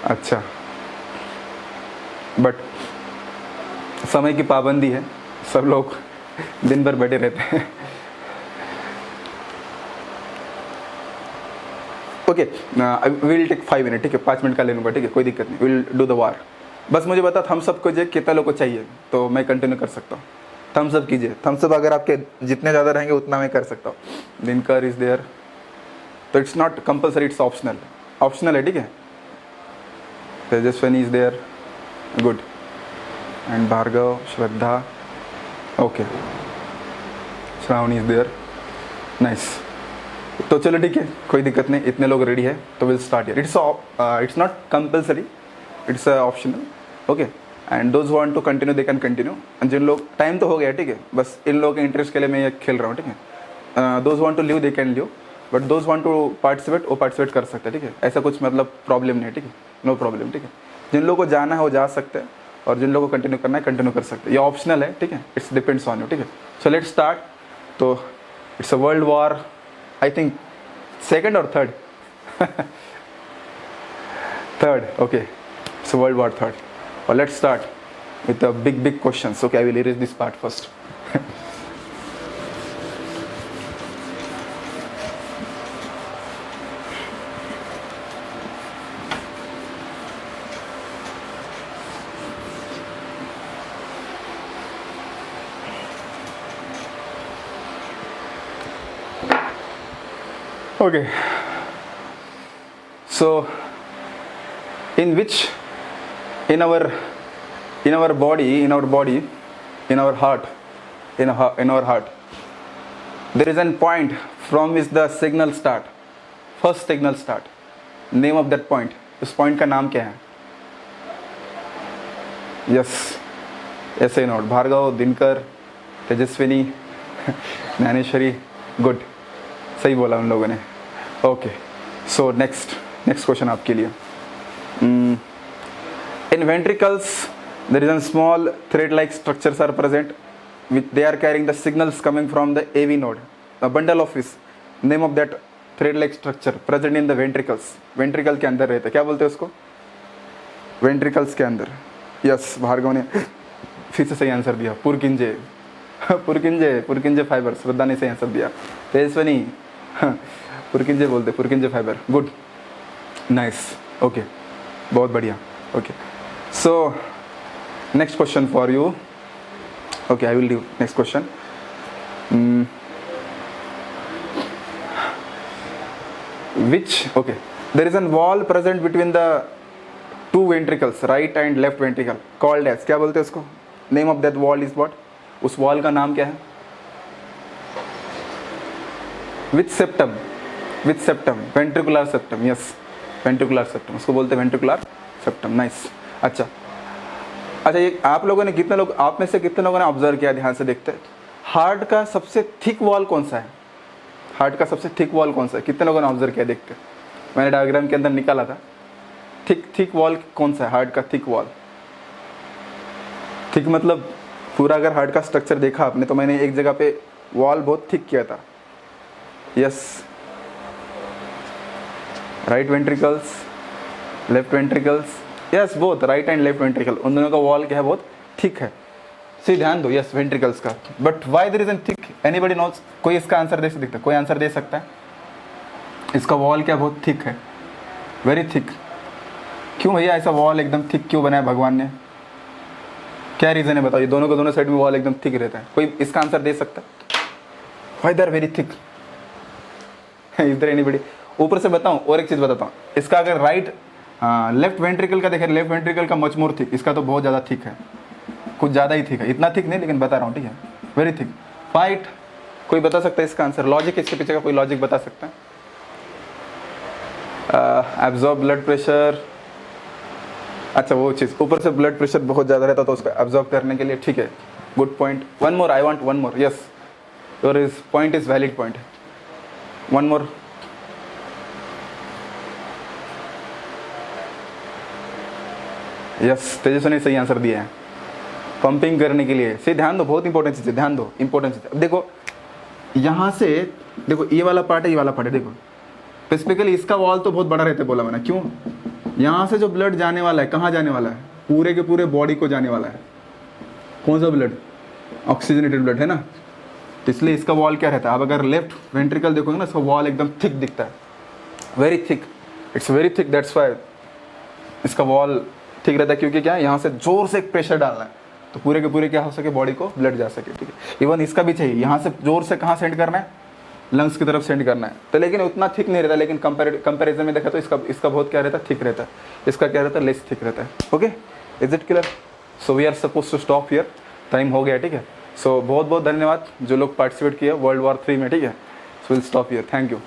अच्छा, बट समय की पाबंदी है, सब लोग दिन भर बैठे रहते हैं। ओके विल टेक 5 मिनट, ठीक है, 5 मिनट का ले लूँगा, ठीक है, कोई दिक्कत नहीं। Will do the war. बस मुझे बता थम्स अप कीजिए कितना लोग को चाहिए, तो मैं कंटिन्यू कर सकता हूँ। थम्स अप कीजिए, थम्स अप अगर आपके जितने ज़्यादा रहेंगे उतना मैं कर सकता हूँ। दिनकर इज़ देयर, तो it's not compulsory, it's optional, optional है, ठीक है। Tejaswini is there, good, and Bhargav, Shraddha, okay, Shravani is there, nice. तो चलो ठीक है, कोई दिक्कत नहीं, इतने लोग रेडी है तो will start here. It's not compulsory, it's optional, okay. And those want to continue they can continue. जिन लोग, टाइम तो हो गया, ठीक है, बस इन लोगों के इंटरेस्ट के लिए मैं ये खेल रहा हूँ, ठीक है। Those want to leave they can leave, but those want to participate वो पार्टिसिपेट कर सकते हैं, ठीक है। ऐसा कुछ मतलब प्रॉब्लम नहीं है, ठीक है, नो प्रॉब्लम, ठीक है। जिन लोगों को जाना है वो जा सकते हैं, और जिन लोगों को कंटिन्यू करना है कंटिन्यू कर सकते हैं। ये ऑप्शनल है, ठीक है, इट्स डिपेंड्स ऑन यू, ठीक है। So let's start. तो it's a world war, I think second और third third, okay, it's world war third. और let's start with the big questions. Okay, I will erase this part first. Okay, so in which, in our body, in our heart, there is an point from which the signal start, first signal start. Name of that point, उस point का नाम क्या है? Yes, ऐसे note, Bhargava, Dinkar, Tejaswini, Dnyaneshwari, good, सही बोला उन लोगों ने। ओके सो नेक्स्ट क्वेश्चन आपके लिए। In ventricles there is a small thread-like structures are present, which they are carrying the signals coming from the AV node. A bundle of which, name of that thread-like structure present in the ventricles. Ventricle के अंदर रहता है, क्या बोलते हैं उसको? Ventricles के अंदर। यस, भार्गव ने फिर से सही आंसर दिया, पुरकिंजे पुरकिंजे फाइबर। श्रद्धा ने सही आंसर दिया। तेजस्विनी पुरकिंजे बोलते, पुरकिंजे फाइबर, गुड, नाइस, ओके, बहुत बढ़िया। Okay so next question for you. Okay, I will do next question. Okay, there is a wall present between the two ventricles, right and left ventricle, called as, क्या बोलते हैं उसको? Name of that wall is what? उस wall का नाम क्या है? Which septum, ventricular septum, yes, ventricular septum, उसको बोलते हैं ventricular septum, nice। अच्छा, अच्छा, ये आप लोगों ने कितने लोग, आप में से कितने लोगों ने ऑब्जर्व किया, ध्यान से देखते हैं, हार्ट का सबसे थिक वॉल कौन सा है? हार्ट का सबसे थिक वॉल कौन सा है? कितने लोगों ने ऑब्जर्व किया? देखते, मैंने डायग्राम के अंदर निकाला था। थिक वॉल कौन सा है? हार्ट का थिक वॉल। थिक मतलब पूरा अगर हार्ट का स्ट्रक्चर देखा आपने तो मैंने एक जगह पे वॉल बहुत थिक किया था। Yes, right ventricles, left ventricles, yes both right and left ventricle, उन दोनों का वॉल क्या है? बहुत थिक है। सी ध्यान दो, यस वेंट्रिकल्स का। But why the reason thick? Anybody knows? कोई इसका आंसर दे सकता है? कोई आंसर दे सकता है? इसका वॉल क्या बहुत थिक है, वेरी थिक। क्यों भैया ऐसा वॉल एकदम थिक क्यों बनाया भगवान ने? क्या रीजन है बताओ? ये दोनों को दोनों साइड में वॉल एकदम थिक रहता है, कोई इसका आंसर दे सकता है? Why they are very thick? इधर एनीबडी? ऊपर से बताऊं और एक चीज बताता हूँ, इसका अगर राइट लेफ्ट वेंट्रिकल का देखें, लेफ्ट वेंट्रिकल का मच मोर थिक, इसका तो बहुत ज़्यादा थिक है, कुछ ज़्यादा ही थिक है, इतना थिक नहीं लेकिन बता रहा हूँ, ठीक है, वेरी थिक। फाइट, कोई बता सकता है इसका आंसर? लॉजिक, इसके पीछे का कोई लॉजिक बता सकता है? एब्जॉर्ब ब्लड प्रेशर, अच्छा वो चीज़, ऊपर से ब्लड प्रेशर बहुत ज़्यादा रहता तो उसको एब्जॉर्ब करने के लिए, ठीक है, good point. One more, I want one more, yes your is point is valid point, one more. Yes, Tejasvi ने सही आंसर दिया है, पंपिंग करने के लिए। से ध्यान दो, बहुत इंपॉर्टेंट चीज़ है, ध्यान दो, इंपॉर्टेंट चीज़ है। अब देखो यहाँ से, देखो ये वाला पार्ट है, ये वाला पार्ट है, देखो स्पेसिफिकली इसका वॉल तो बहुत बड़ा रहता है, बोला मैंने, क्यों? यहाँ से जो ब्लड जाने वाला है, कहाँ जाने वाला है? पूरे के पूरे बॉडी को जाने वाला है। कौन सा ब्लड? ऑक्सीजनेटेड ब्लड है ना, तो इसलिए इसका वॉल क्या रहता है? अब अगर लेफ्ट वेंट्रिकल देखोगे ना, इसका वॉल एकदम थिक दिखता है, very thick, it's very thick, that's why इसका वॉल ठीक रहता है, क्योंकि क्या है, यहाँ से जोर से एक प्रेशर डालना है तो पूरे के पूरे क्या हो सके, बॉडी को ब्लड जा सके, ठीक है। इवन इसका भी चाहिए, यहाँ से जोर से कहाँ सेंड करना है? लंग्स की तरफ सेंड करना है, तो लेकिन उतना थिक नहीं रहता, लेकिन कंपैरिजन में देखा तो इसका बहुत क्या रहता है, थिक रहता है, इसका क्या रहता है, लेस थिक रहता है। Okay, is it clear? So we are suppose to stop here, time हो गया, ठीक है। सो बहुत बहुत धन्यवाद जो लोग पार्टिसिपेट किए वर्ल्ड वॉर 3 में, ठीक है। So will stop here, thank you.